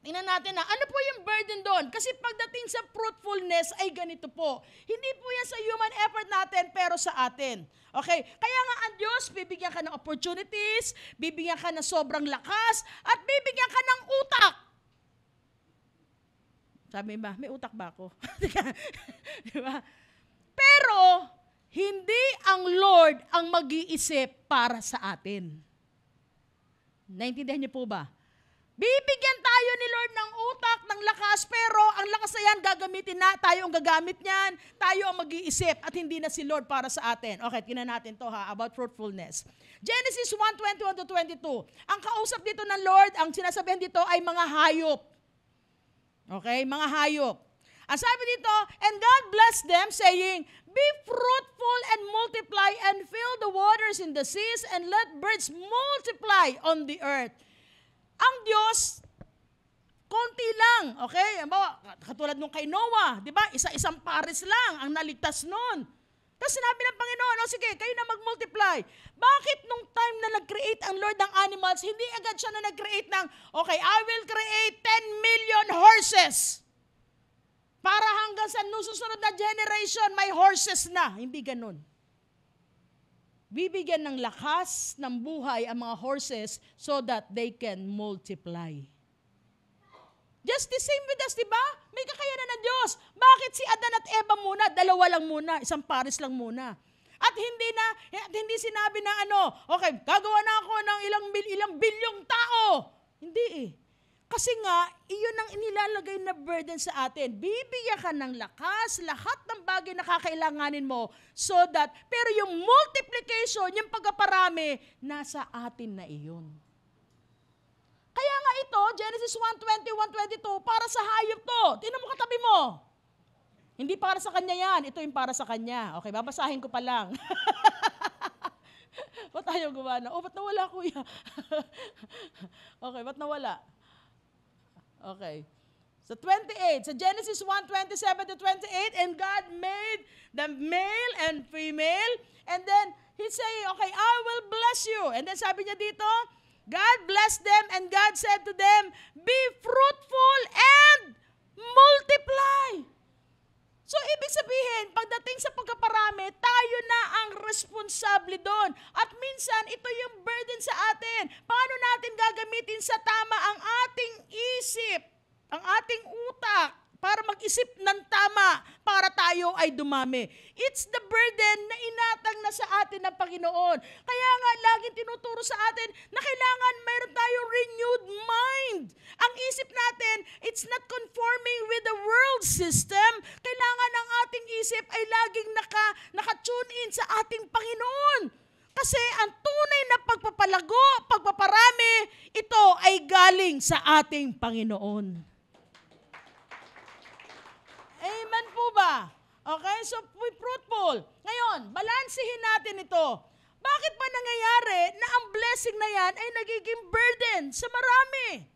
[SPEAKER 3] tingnan natin na, ano po yung burden doon? Kasi pagdating sa fruitfulness ay ganito po. Hindi po yan sa human effort natin, pero sa atin. Okay? Kaya nga ang Diyos, bibigyan ka ng opportunities, bibigyan ka ng sobrang lakas, at bibigyan ka ng utak. Sabi ba, may utak ba ako? Diba? Pero, hindi ang Lord ang mag-iisip para sa atin. Naintindihan niyo po ba? Bibigyan tayo ni Lord ng utak, ng lakas, pero ang lakas na yan gagamitin na, tayo ang gagamit niyan, tayo ang mag-iisip at hindi na si Lord para sa atin. Okay, tingnan natin to about fruitfulness. Genesis 1:21-22. Ang kausap dito ng Lord, ang sinasabihan dito ay mga hayop. Okay, mga hayop. Ang sabi dito, and God blessed them saying, be fruitful and multiply and fill the waters in the seas and let birds multiply on the earth. Ang Diyos, konti lang, okay? Katulad nung kay Noah, di ba? Isa-isang pares lang ang naligtas nun. Tapos sinabi ng Panginoon, sige, kayo na mag-multiply. Bakit nung time na nag-create ang Lord ng animals, hindi agad siya na nag-create ng, okay, I will create 10 million horses. Para hanggang sa susunod na generation, may horses na. Hindi ganun. Bibigyan ng lakas ng buhay ang mga horses so that they can multiply. Just the same with us, di ba? May kakayanan ng Diyos. Bakit si Adan at Eva muna? Dalawa lang muna, isang pares lang muna. At hindi sinabi na okay, gagawa na ako ng ilang bilyong tao. Hindi eh. Kasi nga, iyon ang inilalagay na burden sa atin. Bibigyan ka ng lakas, lahat ng bagay na kakailanganin mo so that, pero yung multiplication, yung pagkaparami, nasa atin na iyon. Kaya nga ito, Genesis 1:20, 1:22, para sa hayop to. Tingnan mo katabi mo. Hindi para sa kanya yan, ito yung para sa kanya. Okay, babasahin ko pa lang. Ba't tayo gumana? Ba't nawala kuya? Okay, ba't nawala? Okay. So 28, sa Genesis 1:27-28, and God made them male and female, and then He say, okay, I will bless you. And then sabi niya dito, God blessed them, and God said to them, be fruitful and multiply. So, ibig sabihin, pagdating sa pagkaparami, tayo na ang responsable doon. At minsan, ito yung burden sa atin. Paano natin gagamitin sa tama ang ating isip, ang ating utak, para mag-isip ng tama, para tayo ay dumami. It's the burden na inatang na sa atin ng Panginoon. Kaya nga, laging tinuturo sa atin na kailangan mayroon tayong renewed mind. Ang isip natin, it's not conforming with the world system. Kailangan ang ating isip ay laging naka-tune in sa ating Panginoon. Kasi ang tunay na pagpapalago, pagpaparami, ito ay galing sa ating Panginoon. Amen po ba? Okay, so be fruitful. Ngayon, balansehin natin ito. Bakit ba nangyayari na ang blessing na yan ay nagiging burden sa marami?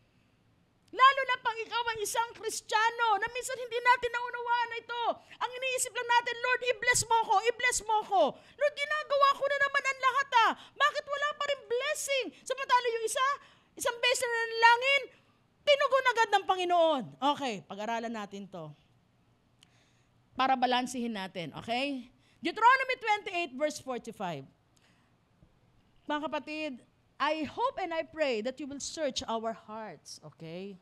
[SPEAKER 3] Lalo na pang ikaw ay isang Kristiyano na minsan hindi natin naunawaan ito. Ang iniisip lang natin, Lord, i-bless mo ko, i-bless mo ko. Lord, ginagawa ko na naman ang lahat Bakit wala pa rin blessing? Samantala yung isang beses na nanalangin, tinugon agad ng Panginoon. Okay, pag-aralan natin to. Para balansihin natin, okay? Deuteronomy 28 verse 45. Mga kapatid, I hope and I pray that you will search our hearts, okay?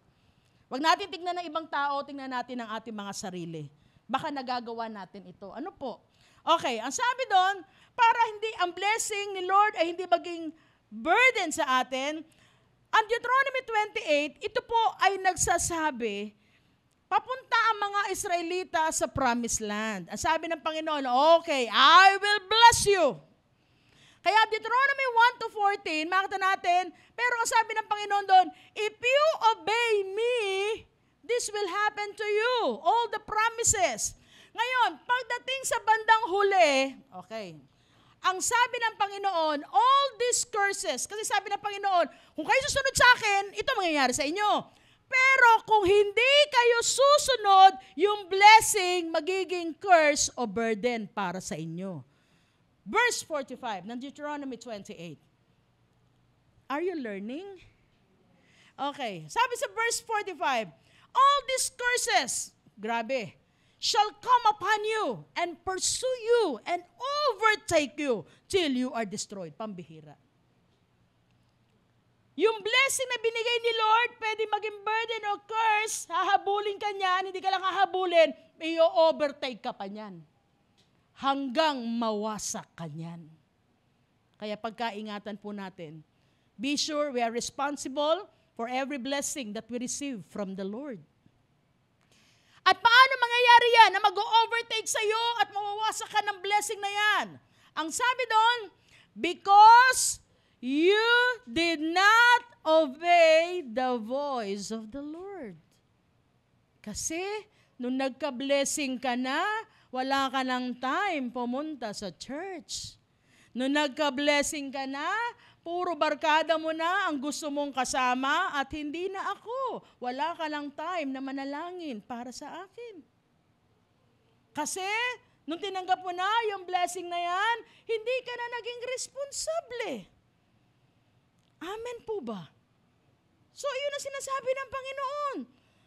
[SPEAKER 3] Huwag natin tignan ng ibang tao, tignan natin ang ating mga sarili. Baka nagagawa natin ito. Ano po? Okay, ang sabi doon, para hindi ang blessing ni Lord ay hindi maging burden sa atin, ang Deuteronomy 28, ito po ay nagsasabi, papunta ang mga Israelita sa promised land. Ang sabi ng Panginoon, okay, I will bless you. Kaya Deuteronomy 1 to 14, makita natin, pero ang sabi ng Panginoon doon, if you obey me, this will happen to you. All the promises. Ngayon, pagdating sa bandang huli, okay, ang sabi ng Panginoon, all these curses, kasi sabi ng Panginoon, kung kayo susunod sa akin, ito mangyayari sa inyo. Pero kung hindi kayo susunod, yung blessing magiging curse o burden para sa inyo. Verse 45 ng Deuteronomy 28. Are you learning? Okay. Sabi sa verse 45, all these curses, grabe, shall come upon you and pursue you and overtake you till you are destroyed. Pambihira. Yung blessing na binigay ni Lord, pwede maging burden o curse, hahabulin ka niyan, hindi ka lang hahabulin, i-overtake ka pa niyan. Hanggang mawasak ka niyan. Kaya pagkaingatan po natin, be sure we are responsible for every blessing that we receive from the Lord. At paano mangyayari yan na mag-overtake sa iyo at mawawasak ka ng blessing na yan? Ang sabi doon, because you did not obey the voice of the Lord. Kasi, nung nagka-blessing ka na, wala ka ng time pumunta sa church. Nung nagka-blessing ka na, puro barkada mo na ang gusto mong kasama at hindi na ako. Wala ka lang time na manalangin para sa akin. Kasi, nung tinanggap mo na yung blessing na yan, hindi ka na naging responsable. Amen po ba? So, yun ang sinasabi ng Panginoon.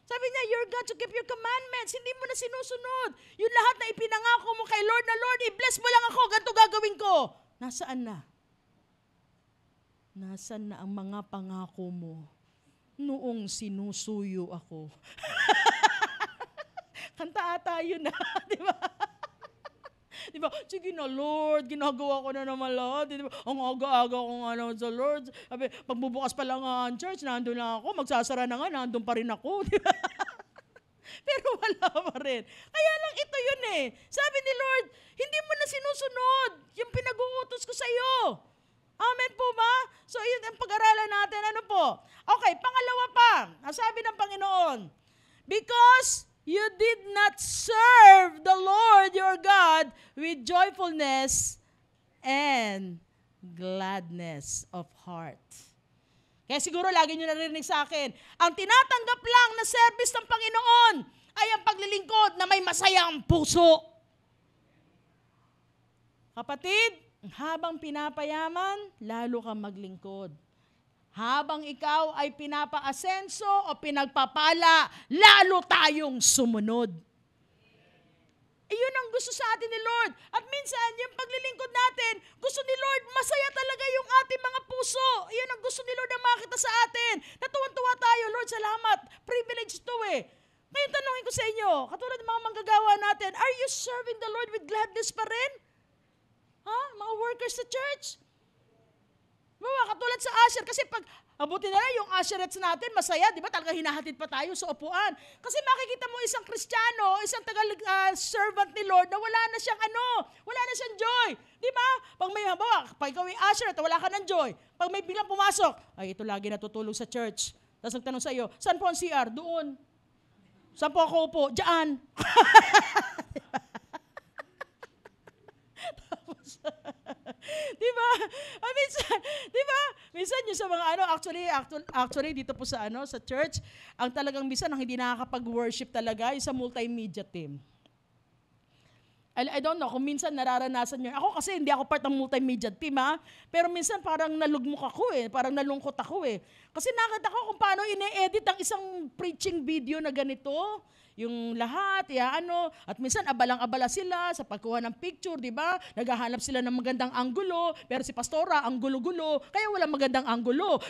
[SPEAKER 3] Sabi niya, you're God to keep your commandments. Hindi mo na sinusunod. Yung lahat na ipinangako mo kay Lord na, Lord, i-bless mo lang ako, ganito gagawin ko. Nasaan na? Nasaan na ang mga pangako mo noong sinusuyo ako? Kanta ata yun na, di ba? Di ba? Sige na, Lord, ginagawa ko na naman lahat. Di ba? Ang aga-aga ko nga naman sa Lord. Sabi, pagbubukas pa lang ang church, nandun lang ako. Magsasara na nga, nandun pa rin ako. Di ba? Pero wala pa rin. Kaya lang ito yun eh. Sabi ni Lord, hindi mo na sinusunod yung pinag-uutos ko sa iyo. Amen po ba? So, yun ang pag-aralan natin. Ano po? Okay, pangalawa pa. Ang sabi ng Panginoon, because you did not serve the Lord your God with joyfulness and gladness of heart. Kaya siguro lagi nyo narinig sa akin, ang tinatanggap lang na service ng Panginoon ay ang paglilingkod na may masayang puso. Kapatid, habang pinapayaman, lalo kang maglingkod. Habang ikaw ay pinapa-asenso o pinagpapala, lalo tayong sumunod. Iyon ang gusto sa atin ni Lord. At minsan, yung paglilingkod natin, gusto ni Lord, masaya talaga yung ating mga puso. Iyon ang gusto ni Lord na makita sa atin. Natuwan-tuwa tayo, Lord, salamat. Privilege to eh. Ngayon tanongin ko sa inyo, katulad ng mga manggagawa natin, are you serving the Lord with gladness pa rin? Ha? Mga workers sa church? Katulad sa usher, kasi pag abuti na lang yung usherettes natin, masaya, di ba? Talaga hinahatid pa tayo sa upuan. Kasi makikita mo isang Kristiyano, isang servant ni Lord na wala na siyang wala na siyang joy. Di ba? Pag may habawa, pag ikaw yung usher at wala ka ng joy, pag may biglang pumasok, ay ito lagi natutulog sa church. Tapos nagtanong sa iyo, saan po ang CR? Doon. Saan po ako upo? Diyan. Tapos, di ba? Minsan, di ba? Minsan yung sa mga actually dito po sa sa church, ang talagang minsan ang hindi nakakapag-worship talaga yung sa multimedia team. I don't know kung minsan nararanasan nyo. Ako kasi hindi ako part ng multimedia team pero minsan parang nalugmok ako parang nalungkot ako Kasi nakita ko kung paano ine-edit ang isang preaching video na ganito. Yung lahat, at minsan abalang-abala sila sa pagkuha ng picture, di ba? Naghahanap sila ng magandang anggulo, pero si Pastora, ang gulo-gulo, kaya walang magandang anggulo.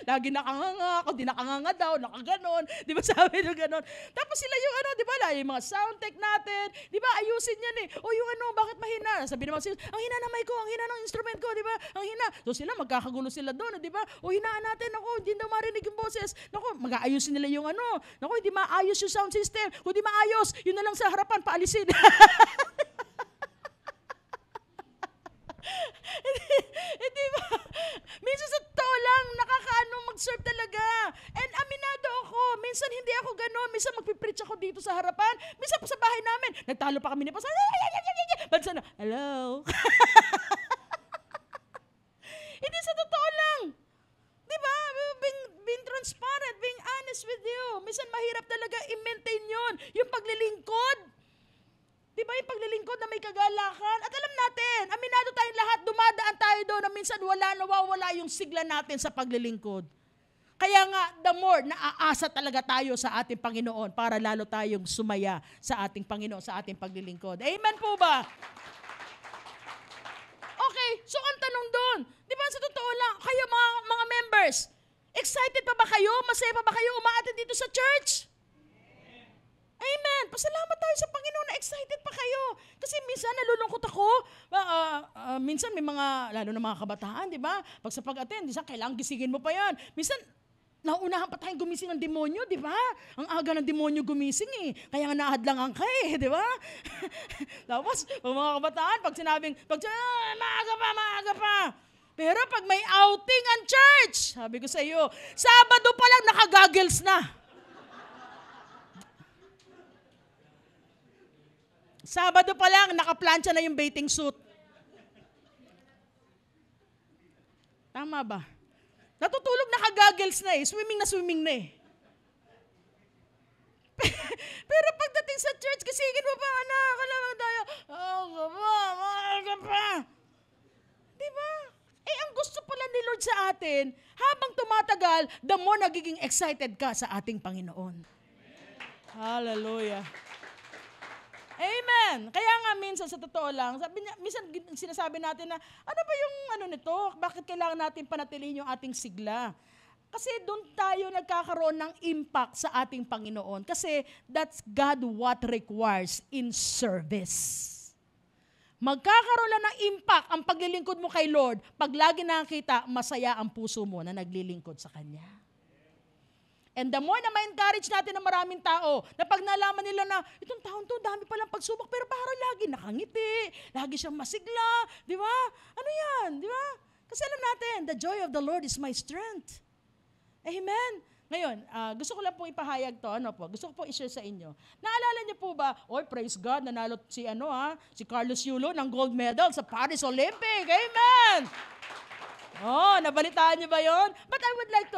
[SPEAKER 3] Lagi nakanganga, kung di nakanganga daw, nakaganon, di ba sabi nyo ganon. Tapos sila yung di ba, yung mga sound tech natin, di ba, ayusin yan O yung bakit mahina? Sabi naman sila, ang hina ng mic ko, ang hina ng instrument ko, di ba, ang hina. So sila, magkakagulo sila doon, di ba, hinaan natin, hindi na marinig yung boses. Mag-aayusin nila yung hindi maayos yung sound system. Kung di maayos, yun na lang sa harapan, paalisin. Di ba? Minsan sa totoo lang, mag-serve talaga. And aminado ako, minsan hindi ako gano'n. Minsan magpipreach ako dito sa harapan. Minsan pa sa bahay namin, nagtalo pa kami ni Pastor. Bansa na, hello? Hindi sa totoo lang. Di ba? Being transparent, being honest with you. Minsan mahirap talaga i-maintain yun. Yung paglilingkod. Di ba yung paglilingkod na may kagalakan? At alam natin, aminado tayong lahat, dumadaan tayo doon na minsan nawawala yung sigla natin sa paglilingkod. Kaya nga, the more naaasa talaga tayo sa ating Panginoon para lalo tayong sumaya sa ating Panginoon, sa ating paglilingkod. Amen po ba? Okay, so ang tanong doon, di ba sa totoo lang, kayo mga members, excited pa ba kayo? Masaya pa ba kayo umaattend dito sa church? Amen. Pasalamat tayo sa Panginoon na excited pa kayo. Kasi minsan nalulungkot ako. Minsan may mga, lalo na mga kabataan, di ba? Pag sa pag-attend, kailangan gisingin mo pa yan. Minsan, nauunahan pa tayong gumising ng demonyo, di ba? Ang aga ng demonyo gumising Kaya nga nahadlangan ka di ba? Tapos, mga kabataan, pag sinabing, maaga pa. Pero pag may outing ang church, sabi ko sa iyo, Sabado pa lang nakagagels na. Sabado pa lang, nakaplansya na yung bathing suit. Tama ba? Natutulog, nakagagels na swimming na Pero pagdating sa church, gisingin mo pa, anak, kailangan tayo, maaga pa. Diba? Ang gusto pala ni Lord sa atin, habang tumatagal, the more nagiging excited ka sa ating Panginoon. Hallelujah. Amen. Kaya nga minsan sa totoo lang, minsan sinasabi natin na, ano ba yung nito? Bakit kailangan natin panatilihin yung ating sigla? Kasi doon tayo nagkakaroon ng impact sa ating Panginoon. Kasi that's God what requires in service. Magkakaroon lang ng impact ang paglilingkod mo kay Lord pag lagi nakakita, masaya ang puso mo na naglilingkod sa Kanya. And the more na ma-encourage natin ng maraming tao, na pag nalaman nila na, itong taon to, dami palang pagsubok, pero parang lagi nakangiti, lagi siyang masigla, di ba? Ano yan, di ba? Kasi alam natin, the joy of the Lord is my strength. Amen? Ngayon, gusto ko lang pong ipahayag to, gusto ko pong i-share sa inyo. Naalala niyo po ba, praise God, nanalo si Carlos Yulo ng gold medal sa Paris Olympic. Amen! Nabalitaan niyo ba yon? But I would like to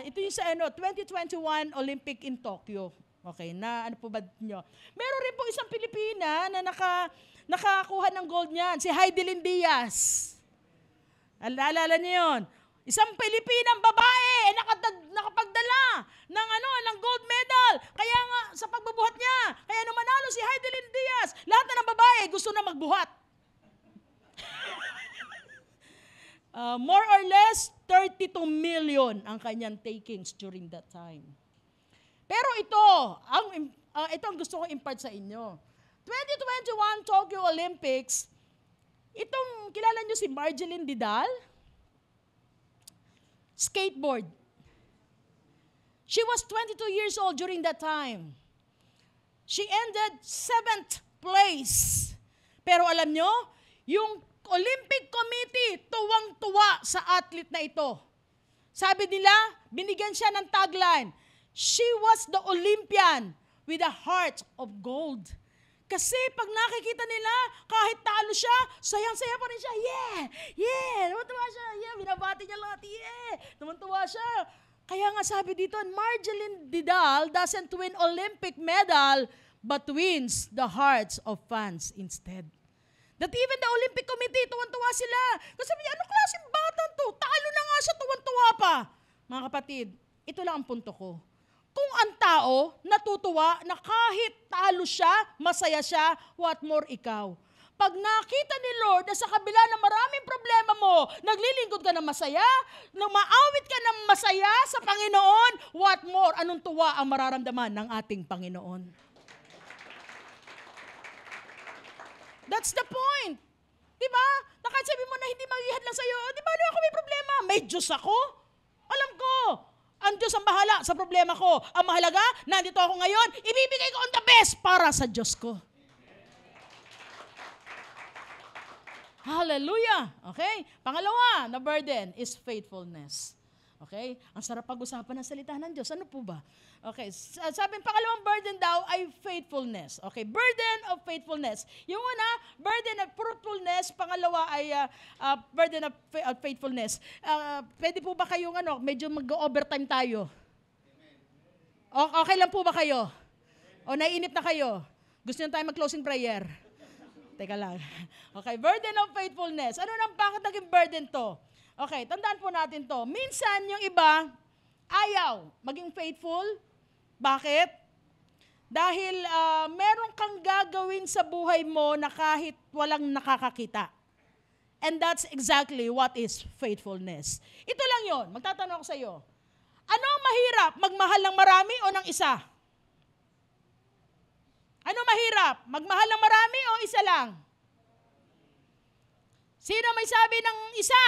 [SPEAKER 3] ito yung sa 2021 Olympic in Tokyo. Okay, po ba niyo? Meron rin po isang Pilipina na nakakuha ng gold niyan, si Heidelin Diaz. Alala niyo yon? Isang Pilipinang babae nakapagdala ng gold medal. Kaya nga sa pagbubuhat niya, kaya nung manalo si Heidelin Diaz, lahat na ng babae gusto na magbuhat. More or less, 32 million ang kanyang takings during that time. Pero ito ang gusto kong impart sa inyo. 2021 Tokyo Olympics, kilala nyo si Marjeline Didal? Skateboard. She was 22 years old during that time. She ended 7th place. Pero alam nyo, yung Olympic Committee, tuwang-tuwa sa athlete na ito. Sabi nila, binigyan siya ng tagline, she was the Olympian with a heart of gold. Kasi pag nakikita nila, kahit talo siya, sayang-saya pa rin siya. Yeah! Yeah! Tumantuwa siya. Yeah! Binabati niya lahat. Yeah! Tumantuwa siya. Kaya nga sabi dito, Marjeline Didal doesn't win Olympic medal, but wins the hearts of fans instead. That even the Olympic Committee, tuwan-tuwa sila. Kasi sabi niya, anong klaseng bata to? Talo na nga siya, tuwan-tuwa pa. Mga kapatid, ito lang ang punto ko. Kung ang tao natutuwa na kahit talo siya, masaya siya, what more ikaw? Pag nakita ni Lord na sa kabila ng maraming problema mo, naglilingkod ka ng masaya, maawit ka ng masaya sa Panginoon, what more? Anong tuwa ang mararamdaman ng ating Panginoon? That's the point. Diba? Kahit sabi mo na hindi maghihad lang sa'yo, di ba ako may problema? May Diyos ako. Alam ko. Ang Diyos ang bahala sa problema ko. Ang mahalaga, nandito ako ngayon, ibibigay ko ang the best para sa Diyos ko. Hallelujah. Okay? Pangalawa na burden is faithfulness. Okay? Ang sarap pag-usapan ng salita ng Diyos. Ano po ba? Okay. Sabing pangalawang burden daw ay faithfulness. Okay. Burden of faithfulness. Yung una, burden of fruitfulness. Pangalawa ay burden of faithfulness. Pwede po ba kayong medyo mag-overtime tayo? Okay lang po ba kayo? O naiinip na kayo? Gusto nyo tayo mag-closing prayer? Teka lang. Okay, burden of faithfulness. Ano nang bakit naging burden to? Okay, tandaan po natin to. Minsan yung iba, ayaw maging faithful. Bakit? Dahil meron kang gagawin sa buhay mo na kahit walang nakakakita. And that's exactly what is faithfulness. Ito lang yon. Magtatanong ako sa iyo. Ano ang mahirap? Magmahal ng marami o ng isa? Ano mahirap? Magmahal ng marami o isa lang? Sino may sabi ng isa?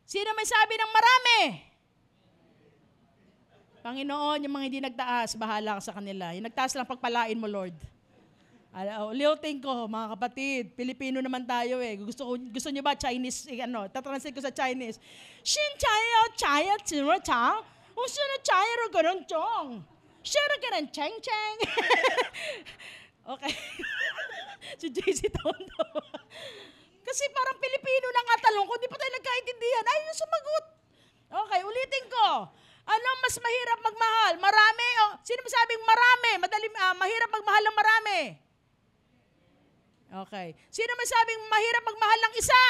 [SPEAKER 3] Sino may sabi ng marami? Panginoon, yung mga hindi nagtaas, bahala ka sa kanila. Yung nagtaas lang, pagpalain mo, Lord. Liuting ko, mga kapatid, Pilipino naman tayo eh. Gusto niyo ba Chinese, tatranslate ko sa Chinese. Shin chaya, chaya, tsura, chang. Uso na chaya, ro, garon, chong. Share ka ng cheng-cheng. Okay. Si JC Tondo. Kasi parang Pilipino na nga talong ko, di pa tayo nagkaintindihan. Ayaw yung sumagot. Okay, ulitin ko. Ano mas mahirap magmahal? Marami? Sino masabing marami? Mahirap magmahal ng marami? Okay. Sino masabing mahirap magmahal ng isa?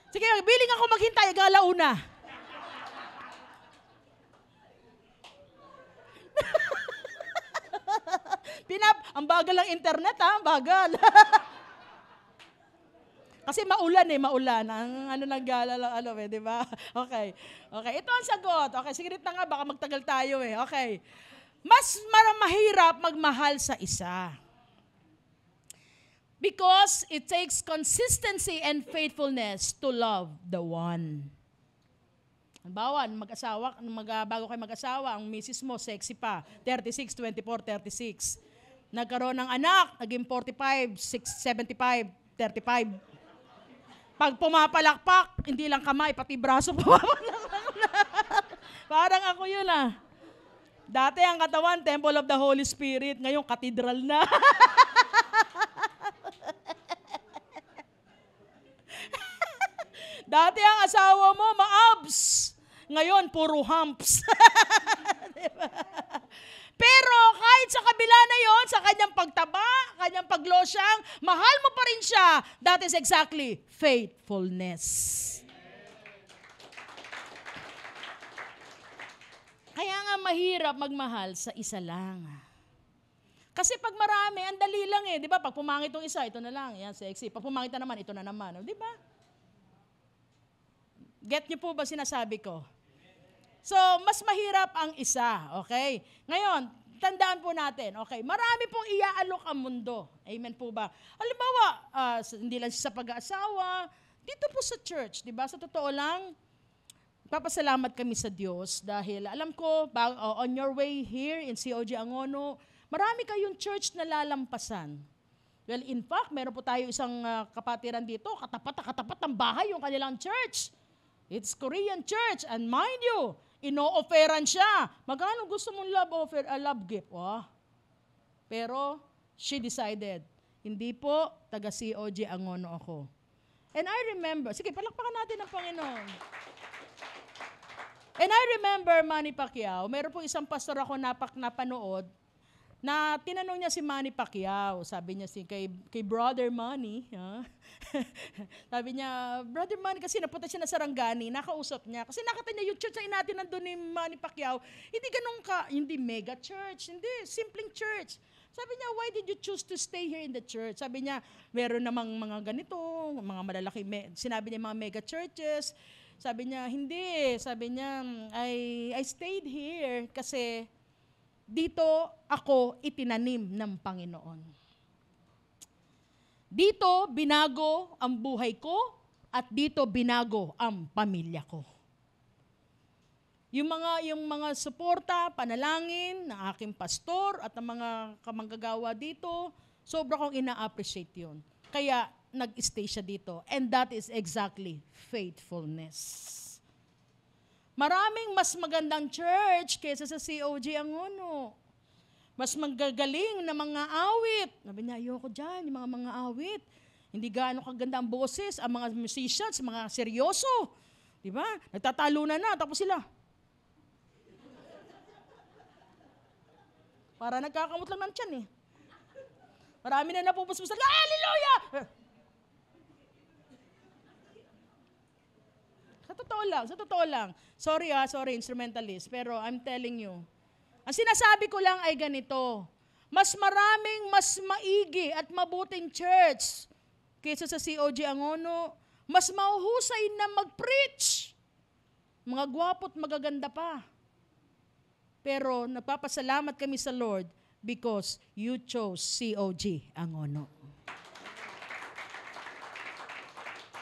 [SPEAKER 3] Sige, biling ako maghintay, galauna. Ang bagal ng internet ha, bagal. Kasi maulan. Ang di ba? Okay. Okay, ito ang sagot. Okay, sige na nga, baka magtagal tayo eh. Okay. Mas mahirap magmahal sa isa. Because it takes consistency and faithfulness to love the one. Halimbawa, bago kayo mag-asawa, ang misis mo, sexy pa, 36, 24, 36. Nagkaroon ng anak, naging 45, 75, 35. Pag pumapalakpak, hindi lang kamay, pati braso pumapalakpak. Parang ako yun ah. Dati ang katawan, Temple of the Holy Spirit, ngayon cathedral na. Dati ang asawa mo, ma-abs. Ngayon, puro humps. Diba? Pero kahit sa kabila na yon, sa kanyang pagtaba, kanyang paglosyang, mahal mo pa rin siya. That is exactly faithfulness. Kaya nga mahirap magmahal sa isa lang. Kasi pag marami, ang dali lang eh. Di ba? Pag pumangit itong isa, ito na lang. Yan, sexy. Pag pumangit na naman, ito na naman. Di ba? Get niyo po ba sinasabi ko? So, mas mahirap ang isa, okay? Ngayon, tandaan po natin, okay, marami pong iaalok ang mundo. Amen po ba? Halimbawa, hindi lang sa pag-aasawa, dito po sa church, di ba? Sa totoo lang, papasalamat kami sa Diyos dahil alam ko, on your way here in COG Angono, marami kayong church na lalampasan. Well, in fact, meron po tayo isang kapatiran dito, katapat ng bahay yung kanilang church. It's Korean church, and mind you, ino-offeran siya. Magkano gusto mong love gift? Oh. Pero, she decided, hindi po, taga COG Angono ako. And I remember, sige, palakpakan natin ang Panginoon. And I remember, Manny Pacquiao, meron po isang pastor ako napanood, na tinanong niya si Manny Pacquiao. Sabi niya kay Brother Manny, sabi niya, Brother Manny, kasi napunta siya na Sarangani, nakausap niya. Kasi nakita niya yung church na natin nandun ni Manny Pacquiao, hindi mega church, hindi, simpleng church. Sabi niya, why did you choose to stay here in the church? Sabi niya, meron namang mga ganito, mga malalaki, sinabi niya mga mega churches. Sabi niya, hindi. Sabi niya, I stayed here kasi dito ako itinanim ng Panginoon. Dito binago ang buhay ko at dito binago ang pamilya ko. Yung mga suporta, panalangin ng aking pastor at ng mga kamanggagawa dito, sobra kong ina-appreciate yun. Kaya nag-stay siya dito. And that is exactly faithfulness. Maraming mas magandang church kaysa sa COG Angono. Mas magagaling na mga awit. Sabi niya, ayoko dyan, yung mga awit. Hindi gaano kaganda ang boses, ang mga musicians, mga seryoso. Diba? Nagtatalunan na, tapos sila. Para nagkakamot lang ng tiyan eh. Marami na napupuspusan, hallelujah! Sa totoo lang. Sorry instrumentalist, pero I'm telling you. Ang sinasabi ko lang ay ganito, mas maraming mas maigi at mabuting church kaysa sa COG Angono, mas mahuhusay na mag-preach. Mga gwapo't magaganda pa. Pero nagpapasalamat kami sa Lord because you chose COG Angono.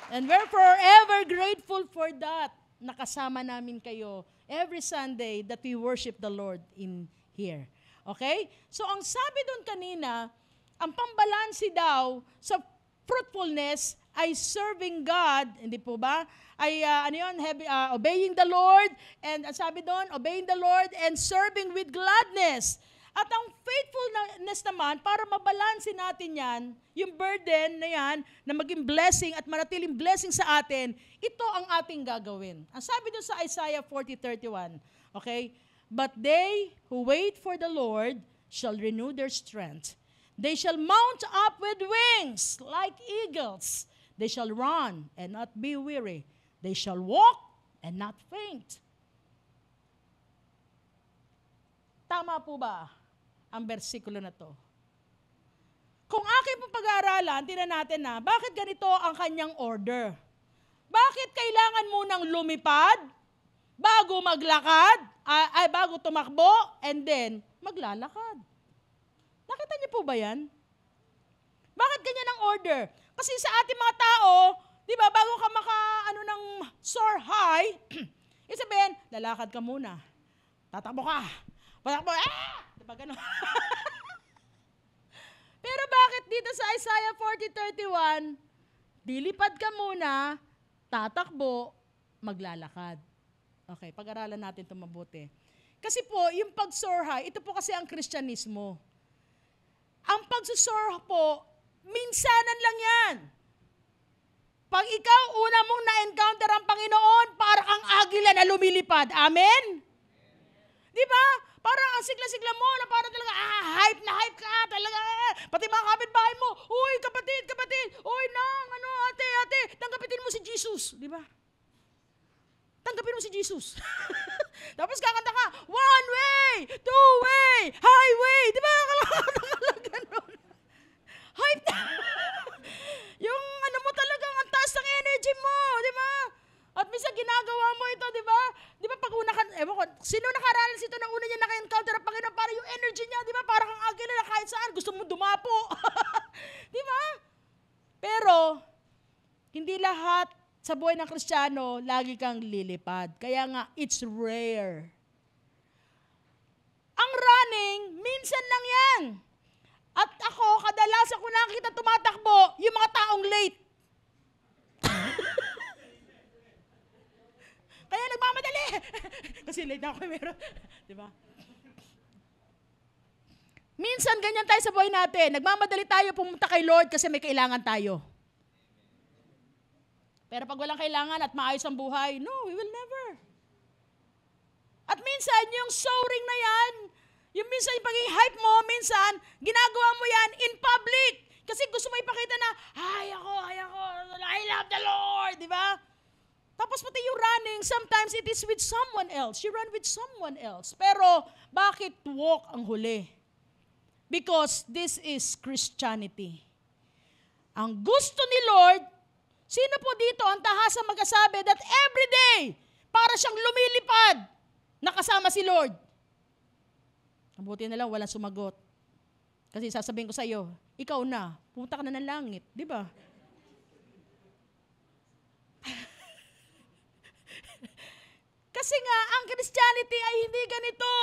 [SPEAKER 3] And we're forever grateful for that. Nakasama namin kayo every Sunday that we worship the Lord in here. Okay? So ang sabi doon kanina, ang pambalansi daw sa fruitfulness ay serving God, hindi po ba? Ay obeying the Lord, and ang sabi doon, obeying the Lord and serving with gladness. At ang faithfulness naman, para mabalansin natin yan, yung burden na yan, na maging blessing at manatiling blessing sa atin, ito ang ating gagawin. Ang sabi doon sa Isaiah 40:31, okay? But they who wait for the Lord shall renew their strength. They shall mount up with wings like eagles. They shall run and not be weary. They shall walk and not faint. Tama po ba ang bersikulo na to? Kung aking pong pag-aaralan, tingnan natin na, bakit ganito ang kanyang order? Bakit kailangan munang lumipad, bago maglakad, bago tumakbo, and then maglalakad? Nakita niyo po ba yan? Bakit ganyan ang order? Kasi sa ating mga tao, di ba, bago ka ng soar high, isabihin, lalakad ka muna. Tatakbo ka. Patakbo, diba gano'n? Pero bakit dito sa Isaiah 40:31, dilipad ka muna, tatakbo, maglalakad. Okay, pag-aralan natin ito mabuti. Kasi po, yung pag-soar high, ito po kasi ang Kristyanismo. Ang pag-soar po, minsanan lang yan. Pag ikaw una mong na-encounter ang Panginoon, para kang agila na lumilipad. Amen? Di ba? Parang ang sigla-sigla mo na parang talaga, hype na hype ka talaga. Pati mga kapitbahay mo, uy, kapatid, uy, ate, tanggapin mo si Jesus. Di ba? Tanggapin mo si Jesus. Tapos kakanta ka, one way, two way, highway. Di ba? Ganun. Hype na. Yung mo talagang ang taas ng energy mo. Di ba? At minsan ginagawa mo ito, di ba? Di ba pag una ka, sino nakaranas ito na una niya naka-encounter ang Panginoon para yung energy niya, di ba? Parang kang agila na kahit saan, gusto mo dumapo. Di ba? Pero, hindi lahat sa buhay ng Kristiyano, lagi kang lilipad. Kaya nga, it's rare. Ang running, minsan lang yan. At ako, kadalasan ko nakikita tumatakbo, yung mga taong late. Kaya nagmamadali dali! Kasi late na ako, meron. Diba? Minsan, ganyan tayo sa buhay natin. Nagmamadali tayo pumunta kay Lord kasi may kailangan tayo. Pero pag walang kailangan at maayos ang buhay, no, we will never. At minsan, yung soaring na yan, yung minsan yung pagiging hype mo, minsan, ginagawa mo yan in public. Kasi gusto mo ipakita na, ay ako, I love the Lord, di ba? Tapos pati yung running, sometimes it is with someone else. You run with someone else. Pero, bakit walk ang huli? Because this is Christianity. Ang gusto ni Lord, sino po dito ang tahasang magkasabi that every day, para siyang lumilipad, nakasama si Lord? Mabuti na lang, walang sumagot. Kasi sasabihin ko sa iyo, ikaw na, pumunta ka na ng langit, di ba? Kasi nga, ang Christianity ay hindi ganito.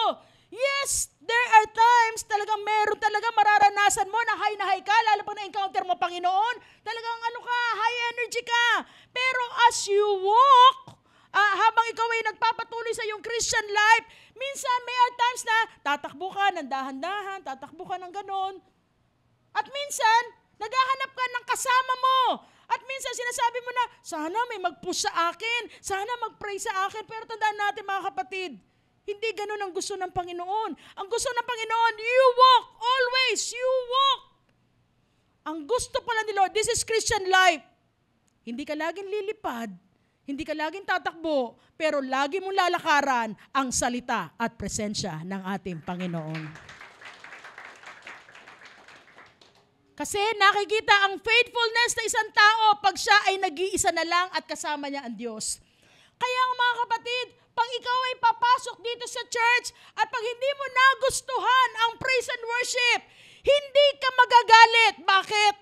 [SPEAKER 3] Yes, there are times talagang meron talaga mararanasan mo na high ka, lalo pag na-encounter mo Panginoon, talagang high energy ka. Pero as you walk, habang ikaw ay nagpapatuloy sa iyong Christian life, minsan may are times na tatakbo ka ng dahan-dahan, tatakbo ka ng ganon. At minsan, naghahanap ka ng kasama mo. At minsan sinasabi mo na, sana may mag-push sa akin, sana mag-pray sa akin. Pero tandaan natin mga kapatid, hindi ganun ang gusto ng Panginoon. Ang gusto ng Panginoon, you walk, always, you walk. Ang gusto pala ni Lord, this is Christian life. Hindi ka laging lilipad, hindi ka laging tatakbo, pero lagi mong lalakaran ang salita at presensya ng ating Panginoon. Kasi nakikita ang faithfulness na isang tao pag siya ay nag-iisa na lang at kasama niya ang Diyos. Kaya mga kapatid, pag ikaw ay papasok dito sa church at pag hindi mo nagustuhan ang praise and worship, hindi ka magagalit. Bakit?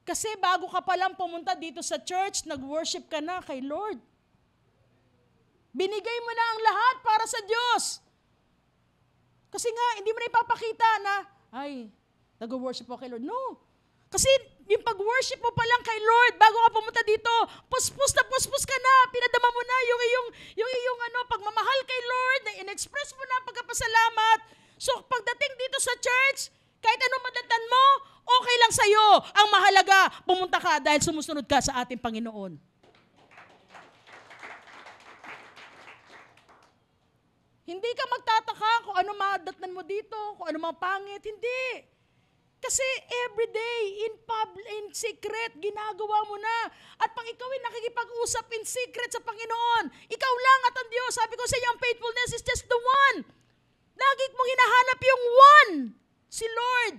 [SPEAKER 3] Kasi bago ka palang pumunta dito sa church, nag-worship ka na kay Lord. Binigay mo na ang lahat para sa Diyos. Kasi nga, hindi mo na ipapakita na, ay, nag-worship ako kay Lord. No. Kasi yung pag-worship mo pa lang kay Lord, bago ka pumunta dito, puspos ka na, pinadama mo na yung iyong pagmamahal kay Lord, na in-express mo na ang pagkapasalamat. So, pagdating dito sa church, kahit anong madatan mo, okay lang sa'yo. Ang mahalaga, pumunta ka dahil sumusunod ka sa ating Panginoon. Hindi ka magtataka kung ano madatnan mo dito, kung ano mga pangit. Hindi. Kasi everyday, in secret, ginagawa mo na. At pag ikaw ay nakikipag-usap in secret sa Panginoon, ikaw lang at ang Diyos. Sabi ko sa iyo, ang faithfulness is just the one. Lagi mong hinahanap yung one, si Lord.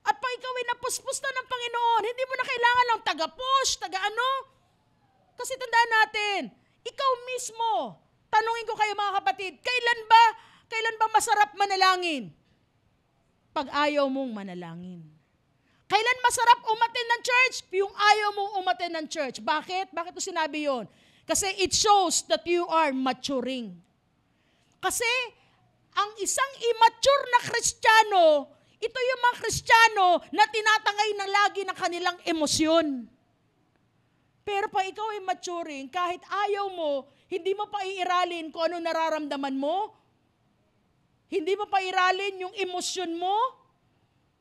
[SPEAKER 3] At pag ikaw ay napuspos na ng Panginoon, hindi mo na kailangan ng taga-push, taga-ano. Kasi tandaan natin, ikaw mismo, tanungin ko kayo mga kapatid, kailan ba masarap manalangin? Pag ayaw mong manalangin. Kailan masarap umattend ng church? Yung ayaw mong umattend ng church. Bakit? Bakit ko sinabi yon? Kasi it shows that you are maturing. Kasi ang isang immature na Kristiyano, ito yung mga Kristiyano na tinatangay ng lagi ng kanilang emosyon. Pero pag ikaw ay maturing, kahit ayaw mo, hindi mo pa iiralin kung ano nararamdaman mo, hindi mo pa iralin yung emosyon mo.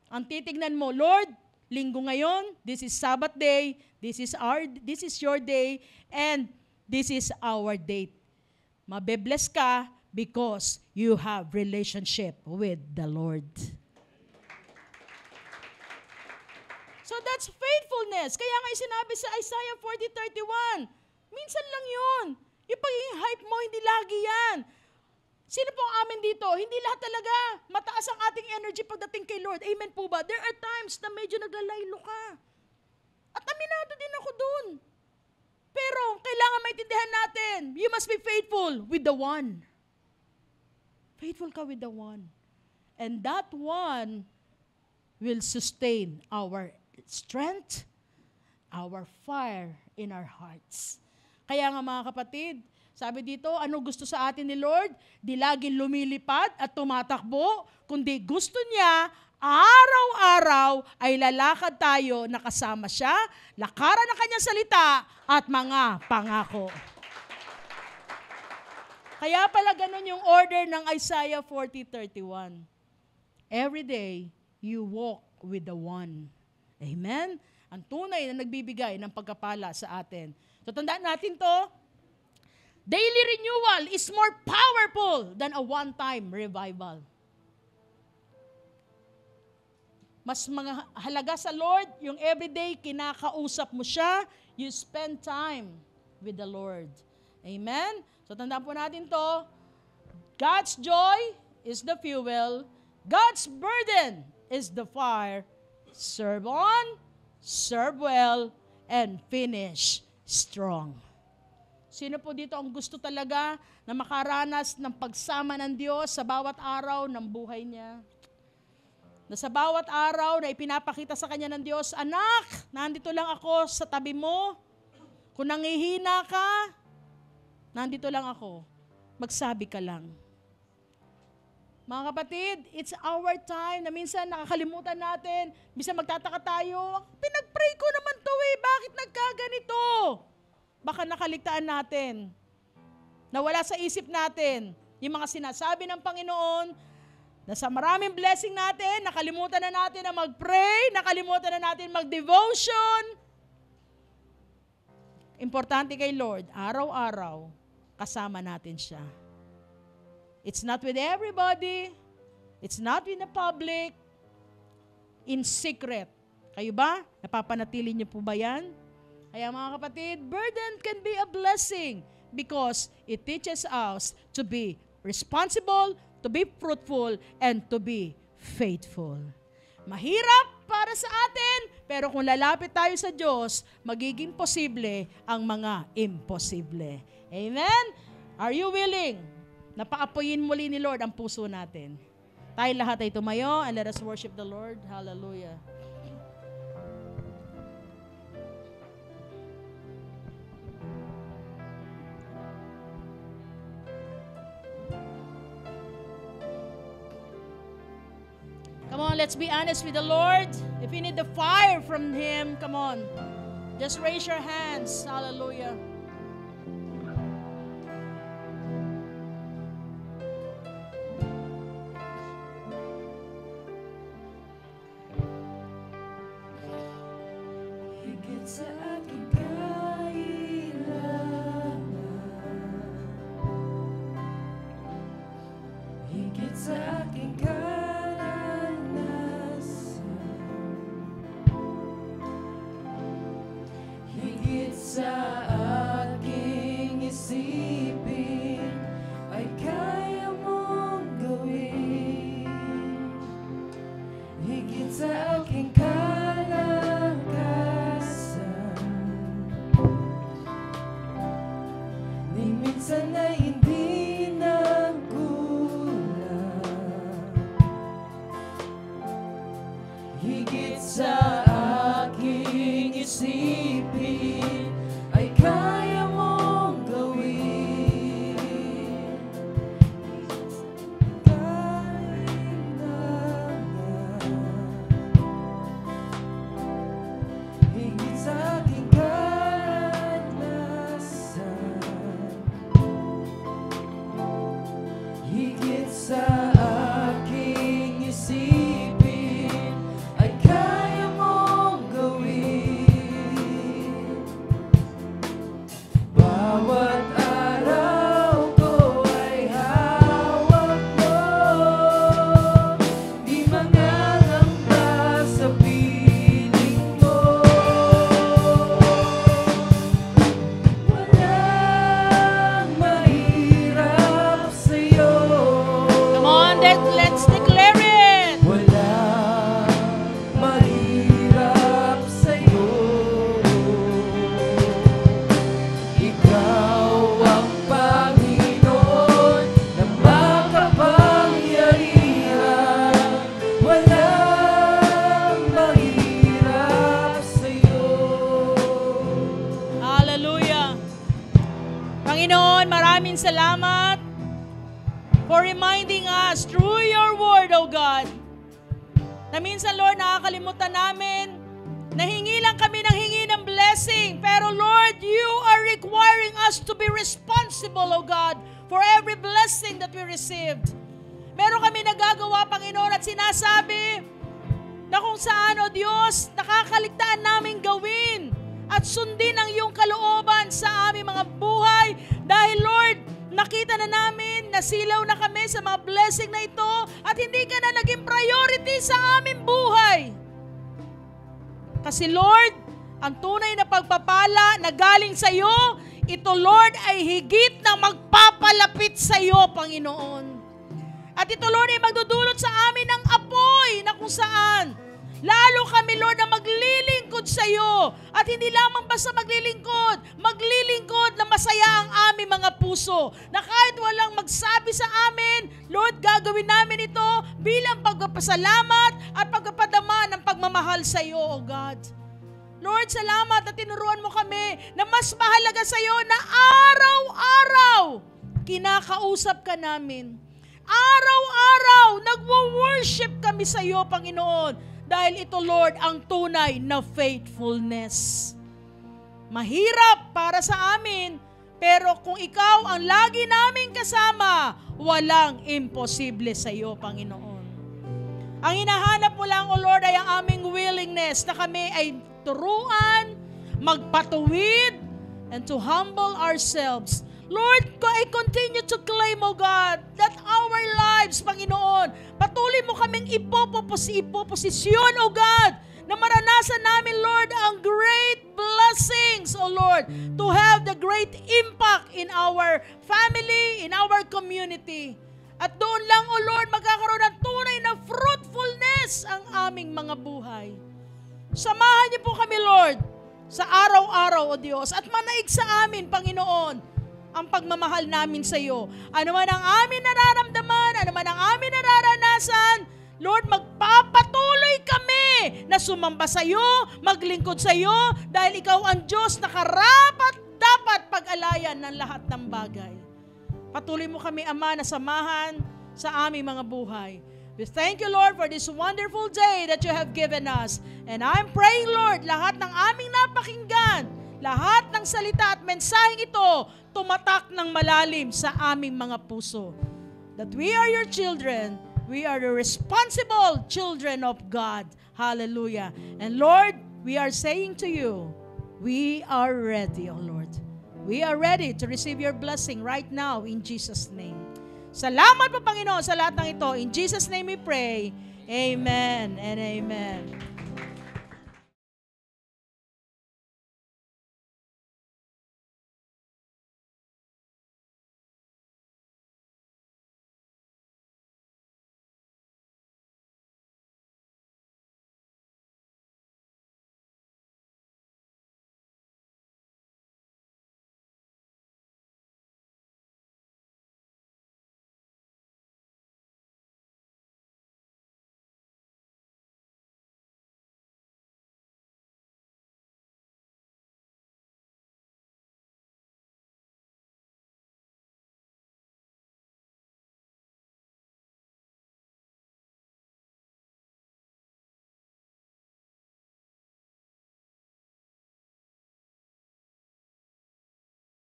[SPEAKER 3] Ang titignan mo, Lord, linggo ngayon, this is Sabbath day, this is your day, and this is our date. Mabe-bless ka because you have relationship with the Lord. So that's faithfulness. Kaya nga sinabi sa Isaiah 40:31, minsan lang yun. Yung pagiging hype mo, hindi lagi yan. Sino po ang amin dito? Hindi lahat talaga mataas ang ating energy pagdating kay Lord. Amen po ba? There are times na medyo naglalaylo ka. At aminado din ako dun. Pero kailangan maintindihan natin, you must be faithful with the one. Faithful ka with the one. And that one will sustain our strength, our fire in our hearts. Kaya nga mga kapatid, sabi dito, ano gusto sa atin ni Lord? Di laging lumilipad at tumatakbo, kundi gusto niya, araw-araw ay lalakad tayo na kasama siya, lakaran ng kanyang salita at mga pangako. Kaya pala ganun yung order ng Isaiah 40:31. Every day, you walk with the one. Amen? Ang tunay na nagbibigay ng pagkapala sa atin. So tandaan natin to, daily renewal is more powerful than a one-time revival. Mas mga halaga sa Lord, yung everyday kinakausap mo siya, you spend time with the Lord. Amen? So tandaan po natin to, God's joy is the fuel, God's burden is the fire. Serve on, serve well, and finish strong. Sino po dito ang gusto talaga na makaranas ng pagsama ng Diyos sa bawat araw ng buhay niya? Na sa bawat araw na ipinapakita sa kanya ng Diyos, anak, nandito lang ako sa tabi mo. Kung nangihina ka, nandito lang ako. Magsabi ka lang. Mga kapatid, it's our time na minsan nakakalimutan natin. Minsan magtataka tayo, pinag-pray ko naman to bakit nagkaganito? Baka nakaligtaan natin. Nawala sa isip natin yung mga sinasabi ng Panginoon na sa maraming blessing natin, nakalimutan na natin na mag-pray, nakalimutan na natin mag-devotion. Importante kay Lord, araw-araw, kasama natin siya. It's not with everybody. It's not in the public. In secret. Kayo ba? Napapanatili niyo po ba yan? Kaya mga kapatid, burden can be a blessing because it teaches us to be responsible, to be fruitful, and to be faithful. Mahirap para sa atin, pero kung lalapit tayo sa Diyos, magiging posible ang mga imposible. Amen? Are you willing? Napaapoyin muli ni Lord ang puso natin. Tayo lahat ay tumayo and let us worship the Lord. Hallelujah. Come on, let's be honest with the Lord. If you need the fire from Him, come on. Just raise your hands. Hallelujah.
[SPEAKER 2] Higit sa aking kailangan, higit sa aking sa aking isipin ay kaya mong gawin. Higit sa aking kalakasan, ni minsan ay hindi nagkulang. Higit sa aking isipin ay kaya mong gawin. Higit sa aking karanasan, higit sa aking isipin ay kaya mong gawin. Bawat araw ko ay hawak mo, di mangangamba sa piling mo. Walang mahirap sa'yo.
[SPEAKER 3] Come on, let's declare it.
[SPEAKER 2] Walang mahirap sa'yo. Ikaw ang Panginoon na makapangyarihan. Walang mahirap sa'yo.
[SPEAKER 3] Hallelujah. Panginoon, maraming salamat for reminding us through your word, O God, na minsan, Lord, nakakalimutan namin na hingi lang kami ng hingi ng blessing blessing. Pero Lord, you are requiring us to be responsible, O God, for every blessing that we received. Meron kami nagagawa, Panginoon, at sinasabi na kung saan, O Diyos, nakakaligtaan namin gawin at sundin ang iyong kalooban sa aming mga buhay. Dahil Lord, nakita na namin, nasilaw na kami sa mga blessing na ito at hindi ka na naging priority sa aming buhay. Kasi Lord, ang tunay na pagpapala na galing sa iyo, ito Lord ay higit na magpapalapit sa iyo, Panginoon. At ito Lord ay magdudulot sa amin ng apoy na kung saan lalo kami Lord na maglilingkod sa iyo. At hindi lamang basta maglilingkod na masaya ang aming mga puso. Na kahit walang magsabi sa amin, Lord, gagawin namin ito bilang pagpapasalamat at pagpapadama ng pagmamahal sa iyo, O God. Lord, salamat na tinuruan mo kami na mas mahalaga sa iyo na araw-araw kinakausap ka namin. Araw-araw nagwo-worship kami sa iyo, Panginoon. Dahil ito, Lord, ang tunay na faithfulness. Mahirap para sa amin, pero kung ikaw ang lagi naming kasama, walang imposible sa iyo, Panginoon. Ang hinahanap mo lang, O Lord, ay ang aming willingness na kami ay turuan, magpatuwid, and to humble ourselves. Lord, I continue to claim, O God, that our lives, Panginoon, patuloy mo kaming ipoposisyon, O God, na maranasan namin, Lord, ang great blessings, O Lord, to have the great impact in our family, in our community. At doon lang, O Lord, magkakaroon ng tunay na fruitfulness ang aming mga buhay. Samahan niyo po kami, Lord, sa araw-araw, O Diyos, at manaig sa amin, Panginoon, ang pagmamahal namin sa iyo. Ano man ang amin nararamdaman, ano man ang amin nararanasan, Lord, magpapatuloy kami na sumamba sa iyo, maglingkod sa iyo, dahil ikaw ang Diyos na karapat-dapat pag-alayan ng lahat ng bagay. Patuloy mo kami, Ama, na samahan sa aming mga buhay. We thank you, Lord, for this wonderful day that you have given us. And I'm praying, Lord, lahat ng aming napakinggan, lahat ng salita at mensaheng ito, tumatak ng malalim sa aming mga puso. That we are your children, we are the responsible children of God. Hallelujah. And Lord, we are saying to you, we are ready, O Lord. We are ready to receive your blessing right now in Jesus' name. Salamat po, Panginoon, sa lahat ng ito. In Jesus' name we pray. Amen and amen.